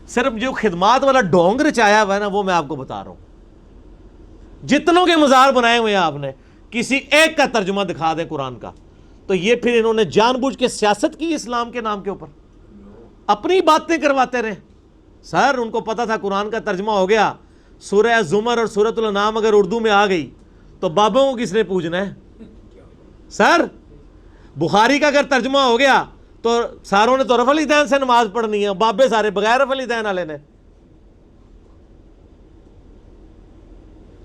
صرف جو خدمات والا ڈونگ رچایا ہوا ہے نا، وہ میں آپ کو بتا رہا ہوں۔ جتنوں کے مزار بنائے ہوئے ہیں آپ نے، کسی ایک کا ترجمہ دکھا دیں قرآن کا، تو یہ پھر انہوں نے جان بوجھ کے سیاست کی اسلام کے نام کے اوپر، اپنی باتیں کرواتے رہے۔ سر ان کو پتا تھا قرآن کا ترجمہ ہو گیا، سورہ زمر اور سورۃ الانعام اگر اردو میں آ گئی تو بابوں کو کس نے پوجنا ہے؟ سر بخاری کا اگر ترجمہ ہو گیا تو ساروں نے تو رفع الیدین سے نماز پڑھنی ہے، بابے سارے بغیر رفع الیدین والے نے۔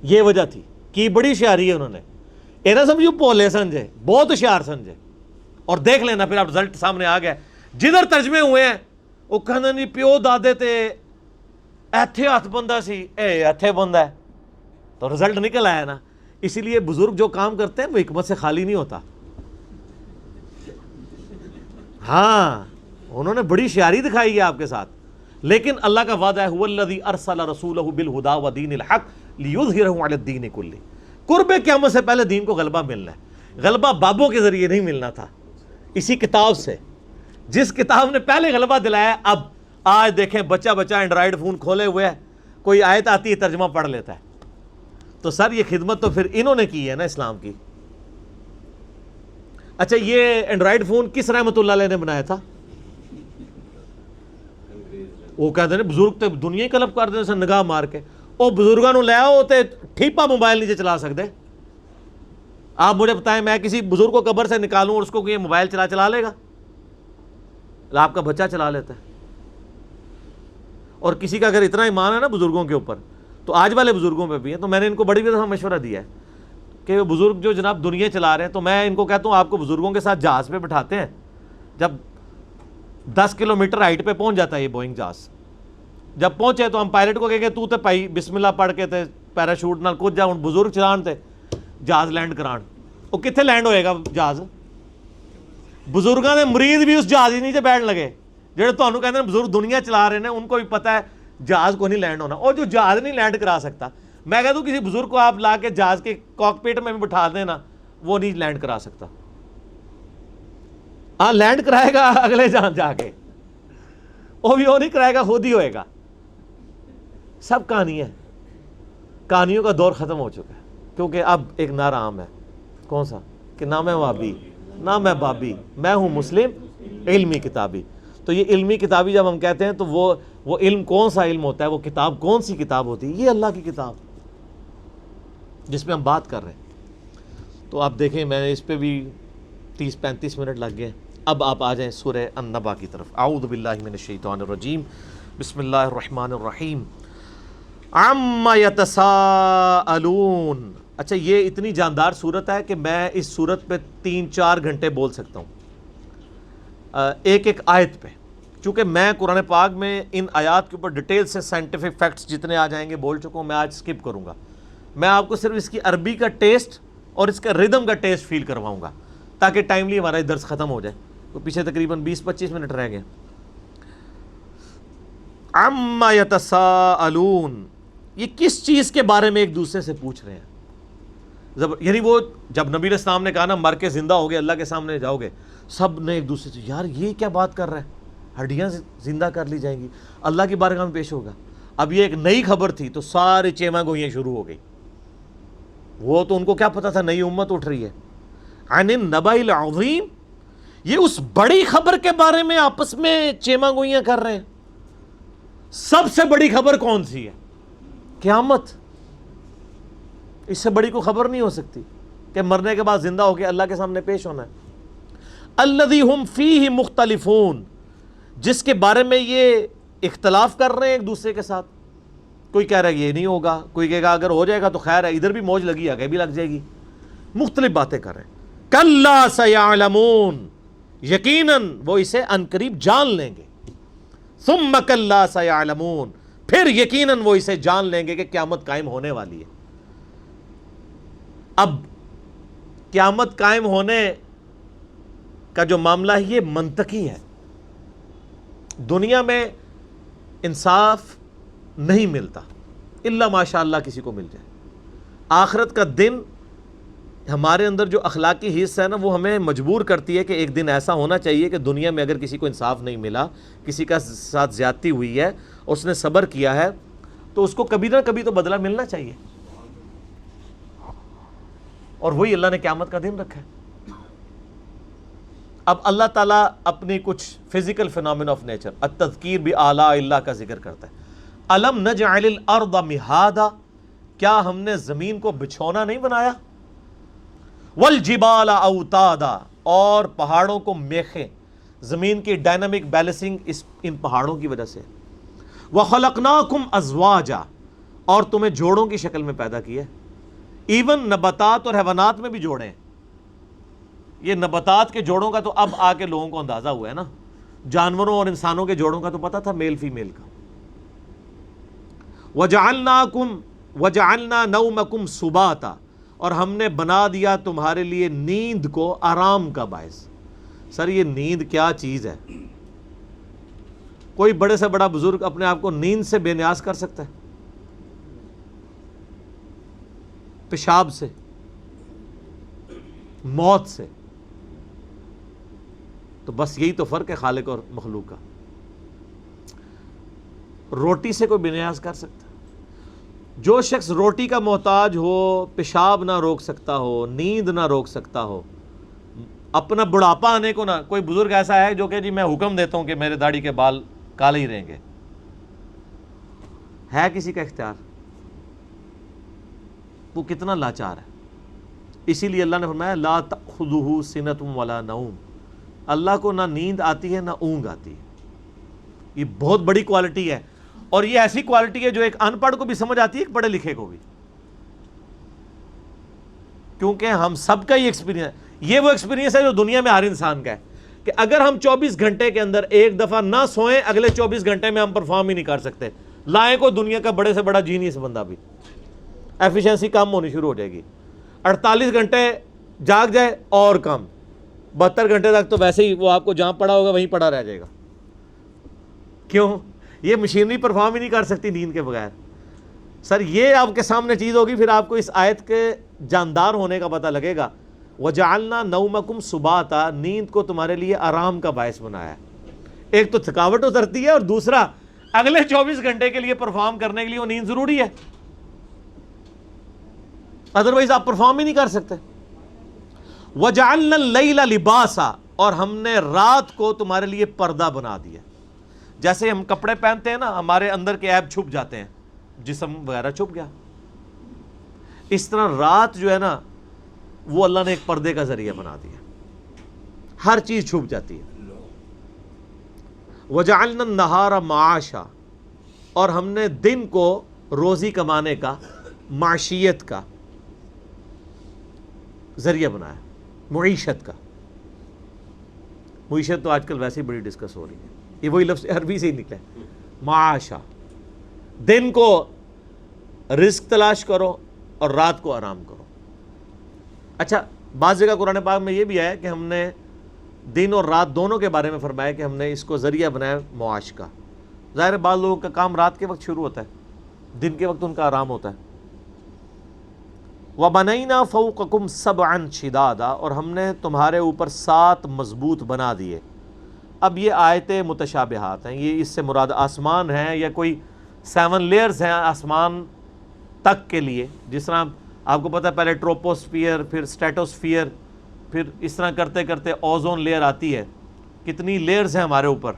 یہ وجہ تھی کہ بڑی ہوشیاری ہے انہوں نے، یہ نہ سمجھو پولے سمجھے، بہت ہوشیار سمجھے۔ اور دیکھ لینا پھر اب رزلٹ سامنے آ گیا، جدھر ترجمے ہوئے ہیں وہ کہنا نہیں پیو دادے تے ایتھے ہاتھ بندہ سی، اے ایتھے بندہ ہے، تو رزلٹ نکل آیا نا۔ اسی لیے بزرگ جو کام کرتے ہیں وہ حکمت سے خالی نہیں ہوتا۔ ہاں انہوں نے بڑی ہوشیاری دکھائی ہے آپ کے ساتھ، لیکن اللہ کا وعدہ ہے هو الذی ارسل رسولہ بالہدی ودین الحق لیظہرہ علی الدین کلہ۔ قرب قیامت سے پہلے دین کو غلبہ ملنا ہے، غلبہ بابوں کے ذریعے نہیں ملنا تھا، اسی کتاب سے، جس کتاب نے پہلے غلبہ دلایا۔ اب آج دیکھیں بچہ اینڈرائڈ فون کھولے ہوئے ہے، کوئی آیت آتی ہے ترجمہ پڑھ لیتا ہے۔ تو سر یہ خدمت تو پھر انہوں نے کی ہے نا اسلام کی۔ اچھا یہ اینڈرائڈ فون کس رحمت اللہ علیہ نے بنایا تھا؟ وہ کہتے ہیں بزرگ تے دنیا ہی کلب کر دیں نگاہ مار کے، وہ بزرگوں نو لے آؤ تے ٹھیپا موبائل نیچے چلا سکتے۔ آپ مجھے بتائیں میں کسی بزرگ کو قبر سے نکالوں اور اس کو یہ موبائل چلا لے گا؟ آپ کا بچہ چلا لیتا ہے۔ اور کسی کا اگر اتنا ایمان ہے نا بزرگوں کے اوپر، تو آج والے بزرگوں پہ بھی ہے، تو میں نے ان کو بڑی دفعہ مشورہ دیا ہے کہ وہ بزرگ جو جناب دنیا چلا رہے ہیں، تو میں ان کو کہتا ہوں آپ کو بزرگوں کے ساتھ جہاز پہ بٹھاتے ہیں، جب 10 کلومیٹر ہائٹ پہ پہنچ جاتا ہے یہ بوئنگ جہاز، جب پہنچے تو ہم پائلٹ کو کہیں گے تو تے پائی بسم اللہ پڑھ کے تے پیراشوٹ نال کود جا، ہوں بزرگ چلان تے جہاز لینڈ کران، وہ کتنے لینڈ ہوئے گا جہاز؟ بزرگاں دے مرید بھی اس جہاز ہی نیچے بیٹھ لگے، جہاں تمہیں کہتے ہیں بزرگ دنیا چلا رہے ہیں ان کو بھی پتہ ہے جہاز کو نہیں لینڈ ہونا، اور جو جہاز نہیں لینڈ کرا سکتا، میں کہتا ہوں کسی بزرگ کو آپ لا کے جہاز کے کاکپٹ میں بھی بٹھا دیں نا، وہ نہیں لینڈ کرا سکتا۔ ہاں لینڈ کرائے گا اگلے جان جا کے، وہ بھی وہ نہیں کرائے گا، خود ہی ہوئے گا۔ سب کہانی ہے، کہانیوں کا دور ختم ہو چکا ہے، کیونکہ اب ایک نعرہ عام ہے، کون سا؟ کہ نہ میں وابی نہ میں بابی، میں ہوں مسلم علمی کتابی۔ تو یہ علمی کتابی جب ہم کہتے ہیں تو وہ وہ علم کون سا علم ہوتا ہے، وہ کتاب کون سی کتاب ہوتی ہے؟ یہ اللہ کی کتاب جس پہ ہم بات کر رہے ہیں۔ تو آپ دیکھیں میں اس پہ بھی 30-35 منٹ لگ گئے۔ اب آپ آ جائیں سورہ النبا کی طرف۔ اعوذ باللہ من الشیطان الرجیم، بسم اللہ الرحمن الرحیم۔ عما یتساءلون۔ اچھا یہ اتنی جاندار صورت ہے کہ میں اس صورت پہ 3-4 گھنٹے بول سکتا ہوں ایک ایک آیت پہ، چونکہ میں قرآن پاک میں ان آیات کے اوپر ڈیٹیل سے سائنٹیفک فیکٹس جتنے آ جائیں گے بول چکا ہوں، میں آج سکپ کروں گا۔ میں آپ کو صرف اس کی عربی کا ٹیسٹ اور اس کا ردم کا ٹیسٹ فیل کرواؤں گا تاکہ ٹائملی ہمارا درس ختم ہو جائے۔ تو پیچھے تقریباً 20-25 منٹ رہ گئے۔ عما یتساءلون، یہ کس چیز کے بارے میں ایک دوسرے سے پوچھ رہے ہیں؟ یعنی وہ جب نبی علیہ السلام نے کہا نا مر کے زندہ ہو گئے اللہ کے سامنے جاؤ گے، سب نے ایک دوسرے سے یار یہ کیا بات کر رہا ہے، ہڈیاں زندہ کر لی جائیں گی، اللہ کی بارگاہ میں پیش ہوگا۔ اب یہ ایک نئی خبر تھی تو سارے چیما گوئیاں شروع ہو گئی۔ وہ تو ان کو کیا پتا تھا نئی امت اٹھ رہی ہے۔ عن النبأ العظیم، یہ اس بڑی خبر کے بارے میں آپس میں چیما گوئیاں کر رہے ہیں۔ سب سے بڑی خبر کون سی ہے؟ قیامت۔ اس سے بڑی کوئی خبر نہیں ہو سکتی کہ مرنے کے بعد زندہ ہو کے اللہ کے سامنے پیش ہونا ہے۔ الذی ہم فیہ مختلفون، جس کے بارے میں یہ اختلاف کر رہے ہیں ایک دوسرے کے ساتھ۔ کوئی کہہ رہا ہے یہ نہیں ہوگا، کوئی کہے گا اگر ہو جائے گا تو خیر ہے، ادھر بھی موج لگی آگے بھی لگ جائے گی، مختلف باتیں کر رہے ہیں۔ کلا سیعلمون، یقیناً وہ اسے عنقریب جان لیں گے۔ ثم کلا سیعلمون، پھر یقیناً وہ اسے جان لیں گے کہ قیامت قائم ہونے والی ہے۔ اب قیامت قائم ہونے کا جو معاملہ ہے یہ منطقی ہے۔ دنیا میں انصاف نہیں ملتا الا ماشاء اللہ کسی کو مل جائے۔ آخرت کا دن ہمارے اندر جو اخلاقی حصہ ہے نا وہ ہمیں مجبور کرتی ہے کہ ایک دن ایسا ہونا چاہیے کہ دنیا میں اگر کسی کو انصاف نہیں ملا، کسی کا ساتھ زیادتی ہوئی ہے، اس نے صبر کیا ہے، تو اس کو کبھی نہ کبھی تو بدلہ ملنا چاہیے۔ اور وہی اللہ نے قیامت کا دن رکھا ہے۔ اب اللہ تعالیٰ اپنی کچھ فزیکل فینومین آف نیچر، التذکیر بآلاء اللہ کا ذکر کرتا ہے۔ الم نجعل الارض مہادا، کیا ہم نے زمین کو بچھونا نہیں بنایا؟ والجبال اوتادا، اور پہاڑوں کو میخیں۔ زمین کی ڈائنامک بیلنسنگ ان پہاڑوں کی وجہ سے۔ وخلقناکم ازواجا، اور تمہیں جوڑوں کی شکل میں پیدا کیا ہے۔ ایون نباتات اور حیوانات میں بھی جوڑے ہیں۔ یہ نباتات کے جوڑوں کا تو اب آ کے لوگوں کو اندازہ ہوا ہے نا، جانوروں اور انسانوں کے جوڑوں کا تو پتہ تھا میل فیمیل کا۔ وَجَعَلْنَا نَوْمَكُمْ سُبَاتًا، اور ہم نے بنا دیا تمہارے لیے نیند کو آرام کا باعث۔ سر یہ نیند کیا چیز ہے؟ کوئی بڑے سے بڑا بزرگ اپنے آپ کو نیند سے بے نیاز کر سکتا ہے؟ پیشاب سے، موت سے؟ تو بس یہی تو فرق ہے خالق اور مخلوق کا۔ روٹی سے کوئی بے نیاز کر سکتا ہے؟ جو شخص روٹی کا محتاج ہو، پیشاب نہ روک سکتا ہو، نیند نہ روک سکتا ہو، اپنا بڑھاپا آنے کو نہ، کوئی بزرگ ایسا ہے جو کہ جی میں حکم دیتا ہوں کہ میرے داڑھی کے بال کالے ہی رہیں گے، ہے کسی کا اختیار؟ وہ کتنا لاچار ہے۔ اسی لیے اللہ نے فرمایا لا تأخذہ سنۃ ولا نوم، اللہ کو نہ نیند آتی ہے نہ اونگ آتی ہے۔ یہ بہت بڑی کوالٹی ہے، اور یہ ایسی کوالٹی ہے جو ایک ان پڑھ کو بھی سمجھ آتی ہے، ایک پڑھے لکھے کو بھی، کیونکہ ہم سب کا یہ ایکسپیرینس، یہ وہ ایکسپیرینس ہے جو دنیا میں ہر انسان کا ہے کہ اگر ہم 24 گھنٹے کے اندر ایک دفعہ نہ سوئیں، اگلے 24 گھنٹے میں ہم پرفارم ہی نہیں کر سکتے۔ لائیں کو دنیا کا بڑے سے بڑا جینیس بندہ بھی، ایفیشنسی کم ہونی شروع ہو جائے گی۔ 48 گھنٹے جاگ جائے اور کم، 72 گھنٹے تک تو ویسے ہی وہ آپ کو جہاں پڑا ہوگا وہیں پڑا رہ جائے گا۔ کیوں؟ یہ مشینری پرفارم ہی نہیں کر سکتی نیند کے بغیر۔ سر یہ آپ کے سامنے چیز ہوگی، پھر آپ کو اس آیت کے جاندار ہونے کا پتہ لگے گا۔ وَجَعَلْنَا نَوْمَكُمْ سُبَاتًا، نیند کو تمہارے لیے آرام کا باعث بنایا ہے۔ ایک تو تھکاوٹ اترتی ہے، اور دوسرا اگلے 24 گھنٹے کے لیے پرفارم کرنے کے لیے وہ نیند ضروری ہے، ادروائز آپ پرفارم ہی نہیں کر سکتے۔ وَجَعَلْنَا اللَّيْلَ لِبَاسًا، اور ہم نے رات کو تمہارے لیے پردہ بنا دیا۔ جیسے ہم کپڑے پہنتے ہیں نا، ہمارے اندر کے عیب چھپ جاتے ہیں، جسم وغیرہ چھپ گیا، اس طرح رات جو ہے نا وہ اللہ نے ایک پردے کا ذریعہ بنا دیا، ہر چیز چھپ جاتی ہے۔ وَجَعَلْنَا النَّهَارَ مَعَاشًا، اور ہم نے دن کو روزی کمانے کا، معیشت کا ذریعہ بنایا، معیشت کا۔ معیشت تو آج کل ویسے ہی بڑی ڈسکس ہو رہی ہے، یہ وہی لفظ عربی سے ہی نکلا ہے، معاشا۔ دن کو رزق تلاش کرو اور رات کو آرام کرو۔ اچھا، بعض جگہ قرآن پاک میں یہ بھی ہے کہ ہم نے دن اور رات دونوں کے بارے میں فرمایا کہ ہم نے اس کو ذریعہ بنایا معاش کا۔ ظاہر ہے بعض لوگوں کا کام رات کے وقت شروع ہوتا ہے، دن کے وقت ان کا آرام ہوتا ہے۔ وَبَنَيْنَا فَوْقَكُمْ سَبْعًا شِدَادًا، اور ہم نے تمہارے اوپر 7 مضبوط بنا دیے۔ اب یہ آیتیں متشابہات ہیں، یہ اس سے مراد آسمان ہیں یا کوئی 7 لیئرز ہیں آسمان تک کے لیے، جس طرح آپ کو پتہ ہے پہلے ٹروپوسفیئر، پھر سٹریٹوسفیئر، پھر اس طرح کرتے کرتے اوزون لیئر آتی ہے۔ کتنی لیئرز ہیں ہمارے اوپر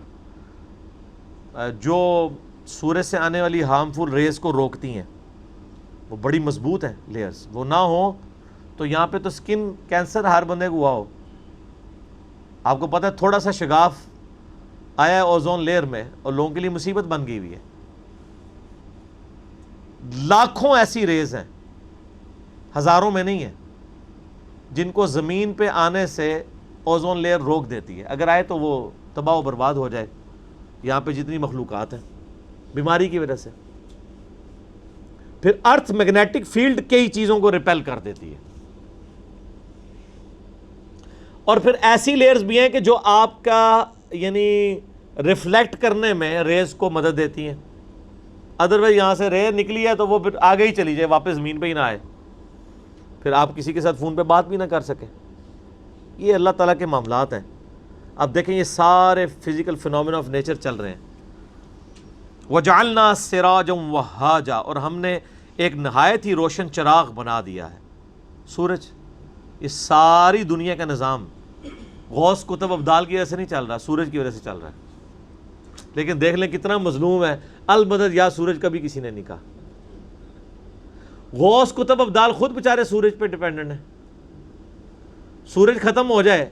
جو سورج سے آنے والی ہارمفل ریز کو روکتی ہیں، وہ بڑی مضبوط ہیں لیئرز، وہ نہ ہوں تو یہاں پہ تو سکن کینسر ہر بندے کو ہوا ہو۔ آپ کو پتہ ہے تھوڑا سا شگاف آیا ہے اوزون لیئر میں اور لوگوں کے لیے مصیبت بن گئی ہوئی ہے۔ لاکھوں ایسی ریز ہیں، ہزاروں میں نہیں ہیں، جن کو زمین پہ آنے سے اوزون لیئر روک دیتی ہے، اگر آئے تو وہ تباہ و برباد ہو جائے یہاں پہ جتنی مخلوقات ہیں، بیماری کی وجہ سے۔ پھر ارتھ میگنیٹک فیلڈ کئی چیزوں کو ریپیل کر دیتی ہے، اور پھر ایسی لیئرز بھی ہیں کہ جو آپ کا یعنی ریفلیکٹ کرنے میں ریز کو مدد دیتی ہیں۔ ادروائز یہاں سے رے نکلی ہے تو وہ پھر آگے ہی چلی جائے، واپس زمین پہ ہی نہ آئے، پھر آپ کسی کے ساتھ فون پہ بات بھی نہ کر سکیں۔ یہ اللہ تعالیٰ کے معاملات ہیں۔ اب دیکھیں یہ سارے فزیکل فینومینا آف نیچر چل رہے ہیں۔ وَجَعَلْنَا سِرَاجًا وَهَّاجًا، اور ہم نے ایک نہایت ہی روشن چراغ بنا دیا ہے، سورج۔ یہ ساری دنیا کا نظام غوث کتب ابدال کی وجہ سے نہیں چل رہا، سورج کی وجہ سے چل رہا ہے۔ لیکن دیکھ لیں کتنا مظلوم ہے، المدد یا سورج کبھی کسی نے نہیں کہا۔ غوث کتب ابدال خود بیچارے سورج پہ ڈیپینڈنٹ ہیں۔ سورج ختم ہو جائے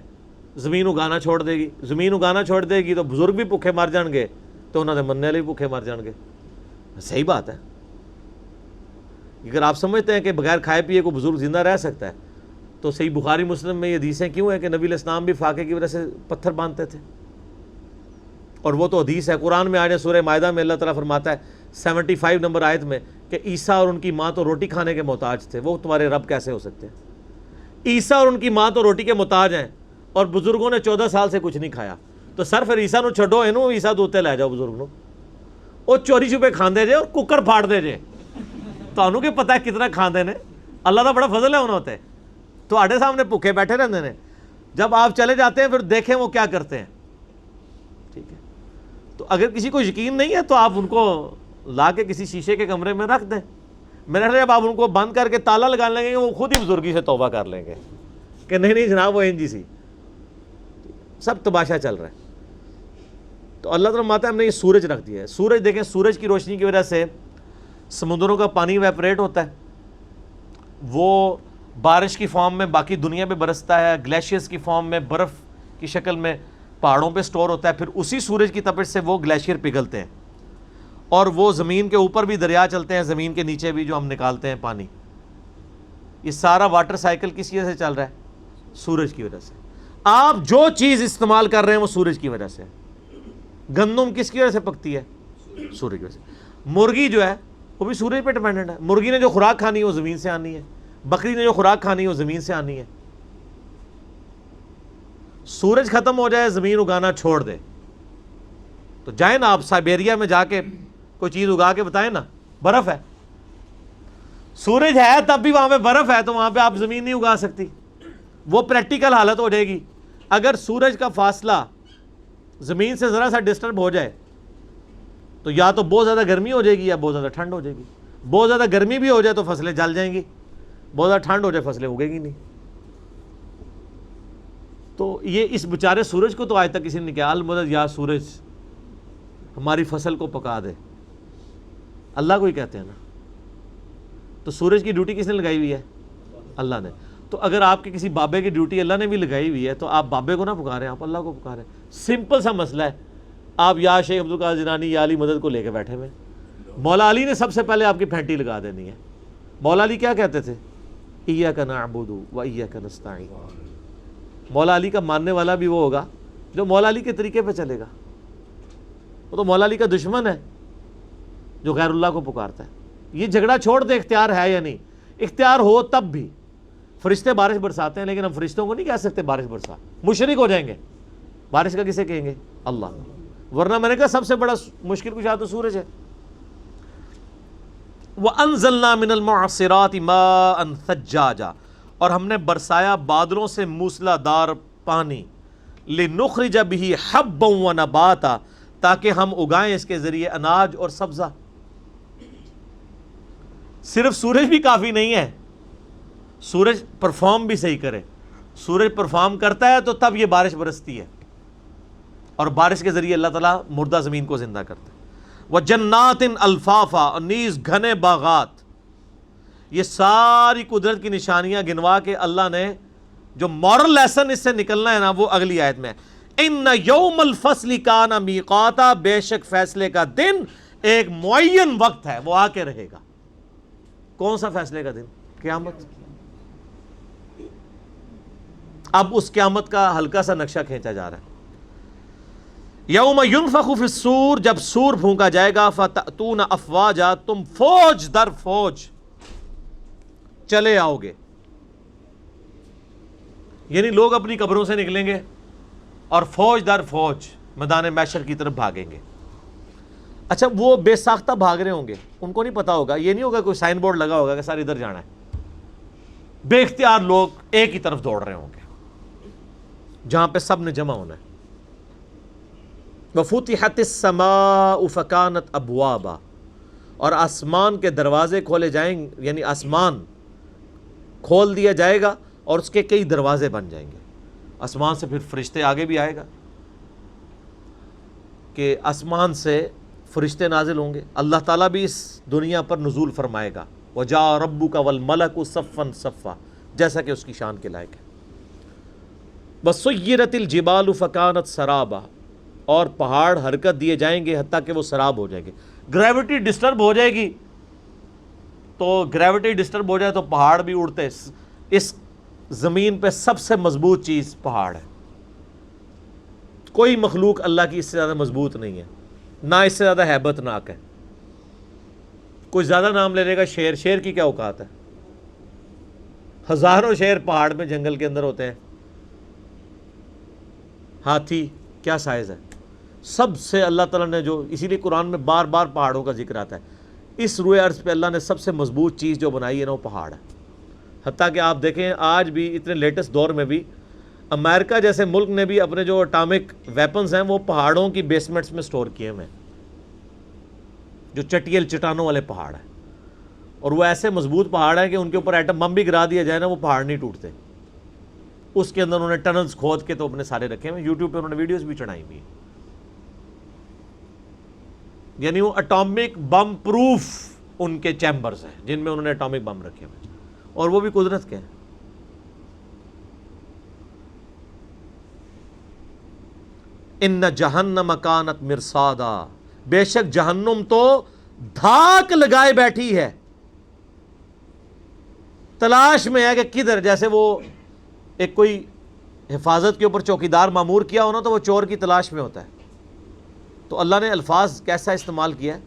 زمین اگانا چھوڑ دے گی، زمین اگانا چھوڑ دے گی تو بزرگ بھی بھوکے مر جان گے، تو انہوں نے مننے والے بھی بھوکے مر جان گے۔ صحیح بات ہے۔ اگر آپ سمجھتے ہیں کہ بغیر کھائے پیے کو بزرگ زندہ رہ سکتا ہے تو صحیح بخاری مسلم میں یہ حدیثیں کیوں ہیں کہ نبی علیہ السلام بھی فاقے کی وجہ سے پتھر باندھتے تھے؟ اور وہ تو حدیث ہے، قرآن میں آئے سورہ مائدہ میں اللہ تعالیٰ فرماتا ہے 75 نمبر آیت میں کہ عیسیٰ اور ان کی ماں تو روٹی کھانے کے محتاج تھے، وہ تمہارے رب کیسے ہو سکتے ہیں؟ عیسیٰ اور ان کی ماں تو روٹی کے محتاج ہیں اور بزرگوں نے 14 سال سے کچھ نہیں کھایا، تو سر پھر عیسیٰ نو چھڈو، اینو عیسیٰ دوتے لے جاؤ بزرگ نو، وہ چوری چھپے کھاندے جے اور ککر پھاڑ دے جے، تو کہ پتہ ہے کتنا کھاندے نے، اللہ کا بڑا فضل ہے انہوں تے، تو آڑے سامنے بھوکے بیٹھے رہتے ہیں، جب آپ چلے جاتے ہیں پھر دیکھیں وہ کیا کرتے ہیں۔ ٹھیک ہے، تو اگر کسی کو یقین نہیں ہے تو آپ ان کو لا کے کسی شیشے کے کمرے میں رکھ دیں، میرا خیال ہے جب آپ ان کو بند کر کے تالا لگا لیں گے وہ خود ہی بزرگی سے توبہ کر لیں گے کہ نہیں نہیں جناب وہ جی سی، سب تماشا چل رہا ہے۔ تو اللہ تعالیٰ ماتا ہے ہم نے یہ سورج رکھ دیا ہے۔ سورج دیکھیں، سورج کی روشنی کی وجہ سے سمندروں کا پانی ویپریٹ ہوتا ہے، وہ بارش کی فارم میں باقی دنیا پہ برستا ہے، گلیشیئرز کی فارم میں برف کی شکل میں پہاڑوں پہ سٹور ہوتا ہے، پھر اسی سورج کی تپش سے وہ گلیشیئر پگھلتے ہیں اور وہ زمین کے اوپر بھی دریا چلتے ہیں، زمین کے نیچے بھی جو ہم نکالتے ہیں پانی۔ یہ سارا واٹر سائیکل کس وجہ سے چل رہا ہے؟ سورج کی وجہ سے۔ آپ جو چیز استعمال کر رہے ہیں وہ سورج کی وجہ سے۔ گندم کس کی وجہ سے پکتی ہے؟ سورج کی وجہ سے۔ مرغی جو ہے وہ بھی سورج پہ ڈیپینڈنٹ ہے، مرغی نے جو خوراک کھانی ہے وہ زمین سے آنی ہے، بکری نے جو خوراک کھانی ہے وہ زمین سے آنی ہے۔ سورج ختم ہو جائے، زمین اگانا چھوڑ دے تو جائیں نا آپ سائبیریا میں جا کے کوئی چیز اگا کے بتائیں نا، برف ہے، سورج ہے تب بھی وہاں پہ برف ہے تو وہاں پہ آپ زمین نہیں اگا سکتی، وہ پریکٹیکل حالت ہو جائے گی۔ اگر سورج کا فاصلہ زمین سے ذرا سا ڈسٹرب ہو جائے تو یا تو بہت زیادہ گرمی ہو جائے گی یا بہت زیادہ ٹھنڈ ہو جائے گی۔ بہت زیادہ گرمی بھی ہو جائے تو فصلیں جل جائیں گی، بہت زیادہ ٹھنڈ ہو جائے فصلیں اگے گی نہیں۔ تو یہ اس بیچارے سورج کو تو آج تک کسی نے کہا المدد یا سورج، ہماری فصل کو پکا دے، اللہ کو ہی کہتے ہیں نا. تو سورج کی ڈیوٹی کس نے لگائی ہوئی ہے؟ اللہ نے. تو اگر آپ کے کسی بابے کی ڈیوٹی اللہ نے بھی لگائی ہوئی ہے تو آپ بابے کو نہ پکاریں، آپ اللہ کو پکاریں. سمپل سا مسئلہ ہے. آپ یا شیخ عبدالقادر جیلانی یا علی مدد کو لے کے بیٹھے ہوئے. مولا علی نے سب سے پہلے آپ کی پھینٹی لگا دینی ہے. مولا علی کیا کہتے تھے؟ ایاک نعبد و ایاک نستعین. مولا علی کا ماننے والا بھی وہ ہوگا جو مولا علی کے طریقے پہ چلے گا. وہ تو مولا علی کا دشمن ہے جو غیر اللہ کو پکارتا ہے. یہ جھگڑا چھوڑ دے اختیار ہے یا نہیں. اختیار ہو تب بھی. فرشتے بارش برساتے ہیں لیکن ہم فرشتوں کو نہیں کہہ سکتے بارش برسا، مشرک ہو جائیں گے. بارش کا کسے کہیں گے؟ اللہ. ورنہ میں نے کہا سب سے بڑا مشکل کشا تو سورج ہے. وَأَنزَلْنَا مِنَ الْمُعْصِرَاتِ مَاءً ثَجَّاجًا، اور ہم نے برسایا بادلوں سے موسلا دار پانی. لِنُخْرِجَ بِهِ حَبًّا وَنَبَاتًا، تاکہ ہم اگائیں اس کے ذریعے اناج اور سبزہ. صرف سورج بھی کافی نہیں ہے، سورج پرفارم بھی صحیح کرے. سورج پرفارم کرتا ہے تو تب یہ بارش برستی ہے، اور بارش کے ذریعے اللہ تعالیٰ مردہ زمین کو زندہ کرتا ہے. وَجَنَّاتٍ أَلْفَافًا، اور نیز گھنے باغات. یہ ساری قدرت کی نشانیاں گنوا کے اللہ نے جو مورل لیسن اس سے نکلنا ہے نا وہ اگلی آیت میں. إِنَّ يَوْمَ الْفَصْلِ كَانَ مِيقَاتًا، بے شک فیصلے کا دن ایک معین وقت ہے، وہ آ کے رہے گا. کون سا فیصلے کا دن؟ قیامت. اب اس قیامت کا ہلکا سا نقشہ کھینچا جا رہا ہے. یوم ینفخ فی الصور، جب سور پھونکا جائے گا. فتأتون افواجا، تم فوج در فوج چلے آؤ گے. یعنی لوگ اپنی قبروں سے نکلیں گے اور فوج در فوج میدان محشر کی طرف بھاگیں گے. اچھا وہ بے ساختہ بھاگ رہے ہوں گے، ان کو نہیں پتا ہوگا، یہ نہیں ہوگا کوئی سائن بورڈ لگا ہوگا کہ سر ادھر جانا ہے. بے اختیار لوگ ایک ہی طرف دوڑ رہے ہوں گے جہاں پہ سب نے جمع ہونا ہے. وَفُتِحَتِ السَّمَاءُ فَكَانَتْ أَبْوَابًا، اور آسمان کے دروازے کھولے جائیں گے، یعنی آسمان کھول دیا جائے گا اور اس کے کئی دروازے بن جائیں گے. آسمان سے پھر فرشتے آگے بھی آئے گا کہ آسمان سے فرشتے نازل ہوں گے. اللہ تعالیٰ بھی اس دنیا پر نزول فرمائے گا. وَجَاءَ رَبُّكَ وَالْمَلَكُ صَفًّا صَفًّا، جیسا کہ اس کی شان کے لائق ہے. وَسُيِّرَتِ الْجِبَالُ فَكَانَتْ سَرَابًا، اور پہاڑ حرکت دیے جائیں گے حتیٰ کہ وہ سراب ہو جائیں گے. گریوٹی ڈسٹرب ہو جائے گی تو گریوٹی ڈسٹرب ہو جائے تو پہاڑ بھی اڑتے. اس زمین پہ سب سے مضبوط چیز پہاڑ ہے. کوئی مخلوق اللہ کی اس سے زیادہ مضبوط نہیں ہے، نہ اس سے زیادہ ہیبت ناک ہے. کوئی زیادہ نام لے لے گا شیر. شیر کی کیا اوقات ہے؟ ہزاروں شیر پہاڑ میں جنگل کے اندر ہوتے ہیں. ہاتھی کیا سائز ہے؟ سب سے اللہ تعالیٰ نے جو، اسی لیے قرآن میں بار بار پہاڑوں کا ذکر آتا ہے. اس روئے عرض پہ اللہ نے سب سے مضبوط چیز جو بنائی ہے نا وہ پہاڑ ہے. حتیٰ کہ آپ دیکھیں آج بھی اتنے لیٹسٹ دور میں بھی امریکہ جیسے ملک نے بھی اپنے جو اٹامک ویپنز ہیں وہ پہاڑوں کی بیسمنٹس میں سٹور کیے ہوئے ہیں، جو چٹیل چٹانوں والے پہاڑ ہیں. اور وہ ایسے مضبوط پہاڑ ہیں کہ ان کے اوپر ایٹم بم بھی گرا دیا جائے نا وہ پہاڑ نہیں ٹوٹتے. اس کے اندر انہوں نے ٹنلز کھود کے تو اپنے سارے رکھے ہیں. یوٹیوب پہ انہوں نے ویڈیوز بھی چڑھائی ہوئی ہیں. یعنی وہ اٹامک بم پروف ان کے چیمبرز ہیں جن میں انہوں نے اٹامک بم رکھے ہوئے ہیں، اور وہ بھی قدرت کے ہیں. ان جہنم کانت مرصادا، بے شک جہنم تو دھاک لگائے بیٹھی ہے، تلاش میں ہے کہ کدھر. جیسے وہ ایک کوئی حفاظت کے اوپر چوکیدار مامور کیا ہونا تو وہ چور کی تلاش میں ہوتا ہے. تو اللہ نے الفاظ کیسا استعمال کیا ہے؟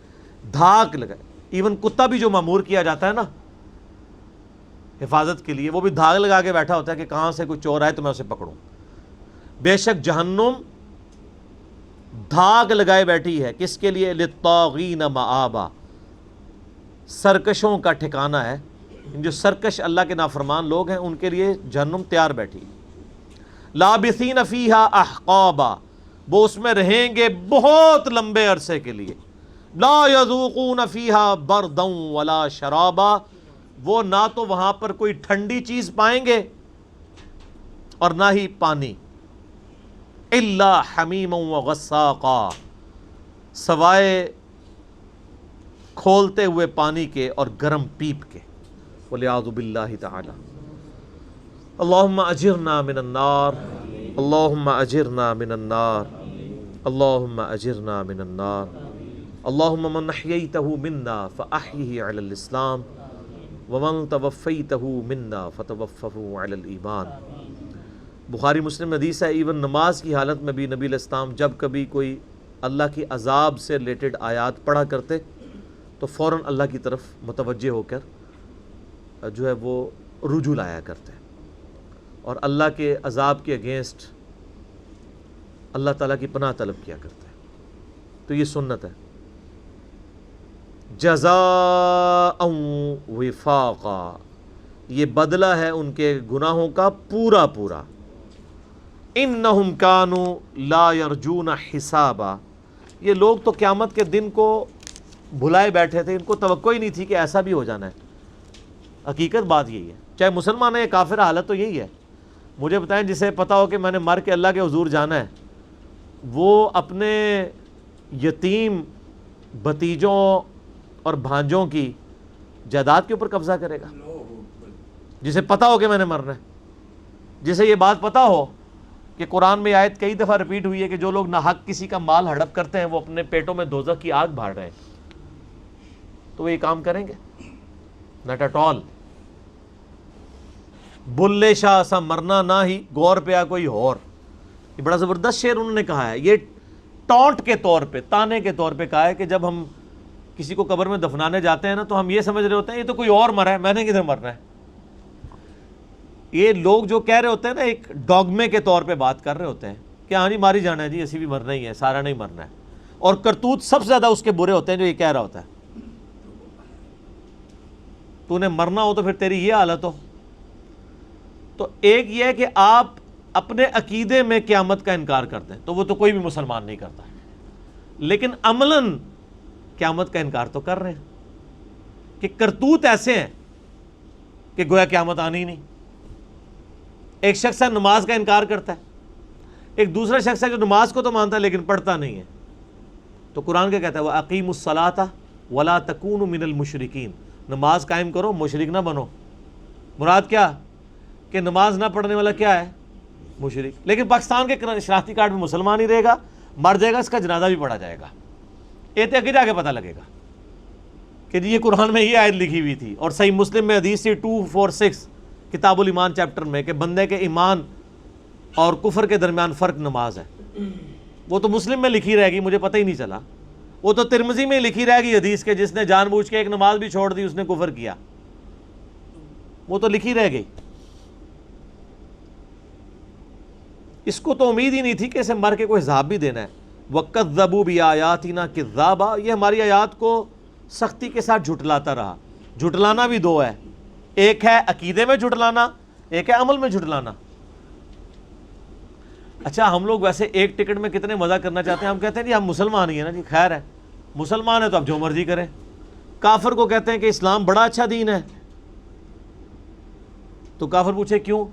دھاک لگائے. ایون کتا بھی جو مامور کیا جاتا ہے نا حفاظت کے لیے، وہ بھی دھاگ لگا کے بیٹھا ہوتا ہے کہ کہاں سے کوئی چور آئے تو میں اسے پکڑوں. بے شک جہنم دھاگ لگائے بیٹھی ہے. کس کے لیے؟ للطاغین مآبا، سرکشوں کا ٹھکانہ ہے. جو سرکش اللہ کے نافرمان لوگ ہیں ان کے لیے جہنم تیار بیٹھی. لابثین فیہا احقابا، وہ اس میں رہیں گے بہت لمبے عرصے کے لیے. لا یذوقون فیہا بردا ولا شرابا، وہ نہ تو وہاں پر کوئی ٹھنڈی چیز پائیں گے اور نہ ہی پانی. الا حمیما وغساقا، سوائے کھولتے ہوئے پانی کے اور گرم پیپ کے، وَلِعَاذُ بِاللَّهِ تعالی۔ اللہم اجرنا من النار، اللہم اجرنا من النار، اللہم اجرنا من النار، اللہم من احییتہ منا فاحیہ علی الاسلام ومن توفیتہ منا فتوفہ علی الایمان۔ بخاری مسلم حدیث ہے، ایون نماز کی حالت میں بھی نبی علیہ السلام جب کبھی کوئی اللہ کی عذاب سے ریلیٹڈ آیات پڑھا کرتے تو فوراً اللہ کی طرف متوجہ ہو کر جو ہے وہ رجوع لایا کرتے اور اللہ کے عذاب کے اگینسٹ اللہ تعالیٰ کی پناہ طلب کیا کرتے۔ تو یہ سنت ہے۔ جزاء وفاقا، یہ بدلہ ہے ان کے گناہوں کا پورا پورا۔ انہم کانوا لا یرجون حسابا، یہ لوگ تو قیامت کے دن کو بھلائے بیٹھے تھے، ان کو توقع ہی نہیں تھی کہ ایسا بھی ہو جانا ہے۔ حقیقت بات یہی ہے، چاہے مسلمان ہے یا کافر، حالت تو یہی ہے۔ مجھے بتائیں جسے پتہ ہو کہ میں نے مر کے اللہ کے حضور جانا ہے، وہ اپنے یتیم بھتیجوں اور بھانجوں کی جائیداد کے اوپر قبضہ کرے گا؟ جسے پتہ ہو کہ میں نے مرنا ہے، جسے یہ بات پتہ ہو کہ قرآن میں آیت کئی دفعہ ریپیٹ ہوئی ہے کہ جو لوگ ناحق کسی کا مال ہڑپ کرتے ہیں وہ اپنے پیٹوں میں دوزخ کی آگ بھاڑ رہے ہیں، تو وہ یہ کام کریں گے؟ Not at all. Bulleh Shah سا مرنا نہ ہی گور پہ کوئی اور، یہ بڑا زبردست شعر انہوں نے کہا ہے۔ یہ ٹونٹ کے طور پہ، تانے کے طور پہ کہا ہے کہ جب ہم کسی کو قبر میں دفنانے جاتے ہیں نا تو ہم یہ سمجھ رہے ہوتے ہیں یہ تو کوئی اور مرا ہے، میں نے کدھر مرنا ہے۔ یہ لوگ جو کہہ رہے ہوتے ہیں نا ایک ڈوگمے کے طور پہ بات کر رہے ہوتے ہیں کہ ہاں جی ماری جانا ہے جی، اسی بھی مرنا ہی ہے، سارا نہیں مرنا ہے، اور کرتوت سب سے زیادہ اس کے برے ہوتے ہیں جو یہ کہہ رہا ہوتا ہے۔ تو نے مرنا ہو تو پھر تیری یہ حالت ہو۔ تو ایک یہ ہے کہ آپ اپنے عقیدے میں قیامت کا انکار کرتے ہیں، تو وہ تو کوئی بھی مسلمان نہیں کرتا، لیکن عملاً قیامت کا انکار تو کر رہے ہیں کہ کرتوت ایسے ہیں کہ گویا قیامت آنی ہی نہیں۔ ایک شخص ہے نماز کا انکار کرتا ہے، ایک دوسرا شخص ہے جو نماز کو تو مانتا ہے لیکن پڑھتا نہیں ہے۔ تو قرآن کیا کہتا ہے؟ وَأَقِیمُوا الصَّلَاةَ وَلَا تَكُونُوا مِنَ الْمُشْرِكِينَ، نماز قائم کرو، مشرک نہ بنو۔ مراد کیا کہ نماز نہ پڑھنے والا کیا ہے؟ مشرک۔ لیکن پاکستان کے شناختی کارڈ میں مسلمان ہی رہے گا، مر جائے گا، اس کا جنازہ بھی پڑھا جائے گا۔ یہ تو آگے جا کے پتہ لگے گا کہ جی یہ قرآن میں یہ آیت لکھی ہوئی تھی، اور صحیح مسلم میں حدیث 246 کتاب الایمان چیپٹر میں کہ بندے کے ایمان اور کفر کے درمیان فرق نماز ہے۔ وہ تو مسلم میں لکھی رہے گی، مجھے پتہ ہی نہیں چلا۔ وہ تو ترمذی میں لکھی رہے گی حدیث کے جس نے جان بوجھ کے ایک نماز بھی چھوڑ دی اس نے کفر کیا، وہ تو لکھی رہ گئی۔ اس کو تو امید ہی نہیں تھی کہ اسے مر کے کوئی حساب بھی دینا ہے۔ وَكَذَّبُوا بِآيَاتِنَا كِذَّابًا، یہ ہماری آیات کو سختی کے ساتھ جھٹلاتا رہا۔ جھٹلانا بھی دو ہے، ایک ہے عقیدے میں جھٹلانا، ایک ہے عمل میں جھٹلانا۔ اچھا ہم لوگ ویسے ایک ٹکٹ میں کتنے مزہ کرنا چاہتے ہیں، ہم کہتے ہیں جی ہم مسلمان ہی ہیں نا جی، خیر ہے مسلمان ہے تو اب جو مرضی کریں۔ کافر کو کہتے ہیں کہ اسلام بڑا اچھا دین ہے، تو کافر پوچھے کیوں؟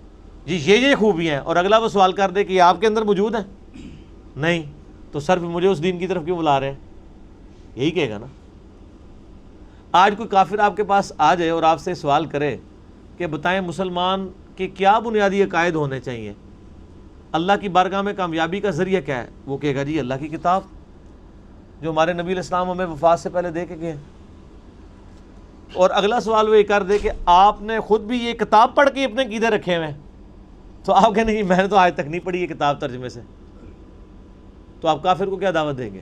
جی یہ خوبیاں ہیں، اور اگلا وہ سوال کر دے کہ یہ آپ کے اندر موجود ہیں؟ نہیں، تو صرف مجھے اس دین کی طرف کیوں بلا رہے ہیں؟ یہی کہے گا نا۔ آج کوئی کافر آپ کے پاس آ جائے اور آپ سے سوال کرے کہ بتائیں مسلمان کے کیا بنیادی عقائد ہونے چاہیے، اللہ کی بارگاہ میں کامیابی کا ذریعہ کیا ہے، وہ کہے گا جی اللہ کی کتاب جو ہمارے نبی علیہ السلام ہمیں وفات سے پہلے دے کے گئے۔ اور اگلا سوال وہ یہ کر دے کہ آپ نے خود بھی یہ کتاب پڑھ کے اپنے عقیدے رکھے ہوئے ہیں، تو آپ کہیں نہیں میں نے تو آج تک نہیں پڑھی یہ کتاب ترجمے سے، تو آپ کافر کو کیا دعوت دیں گے؟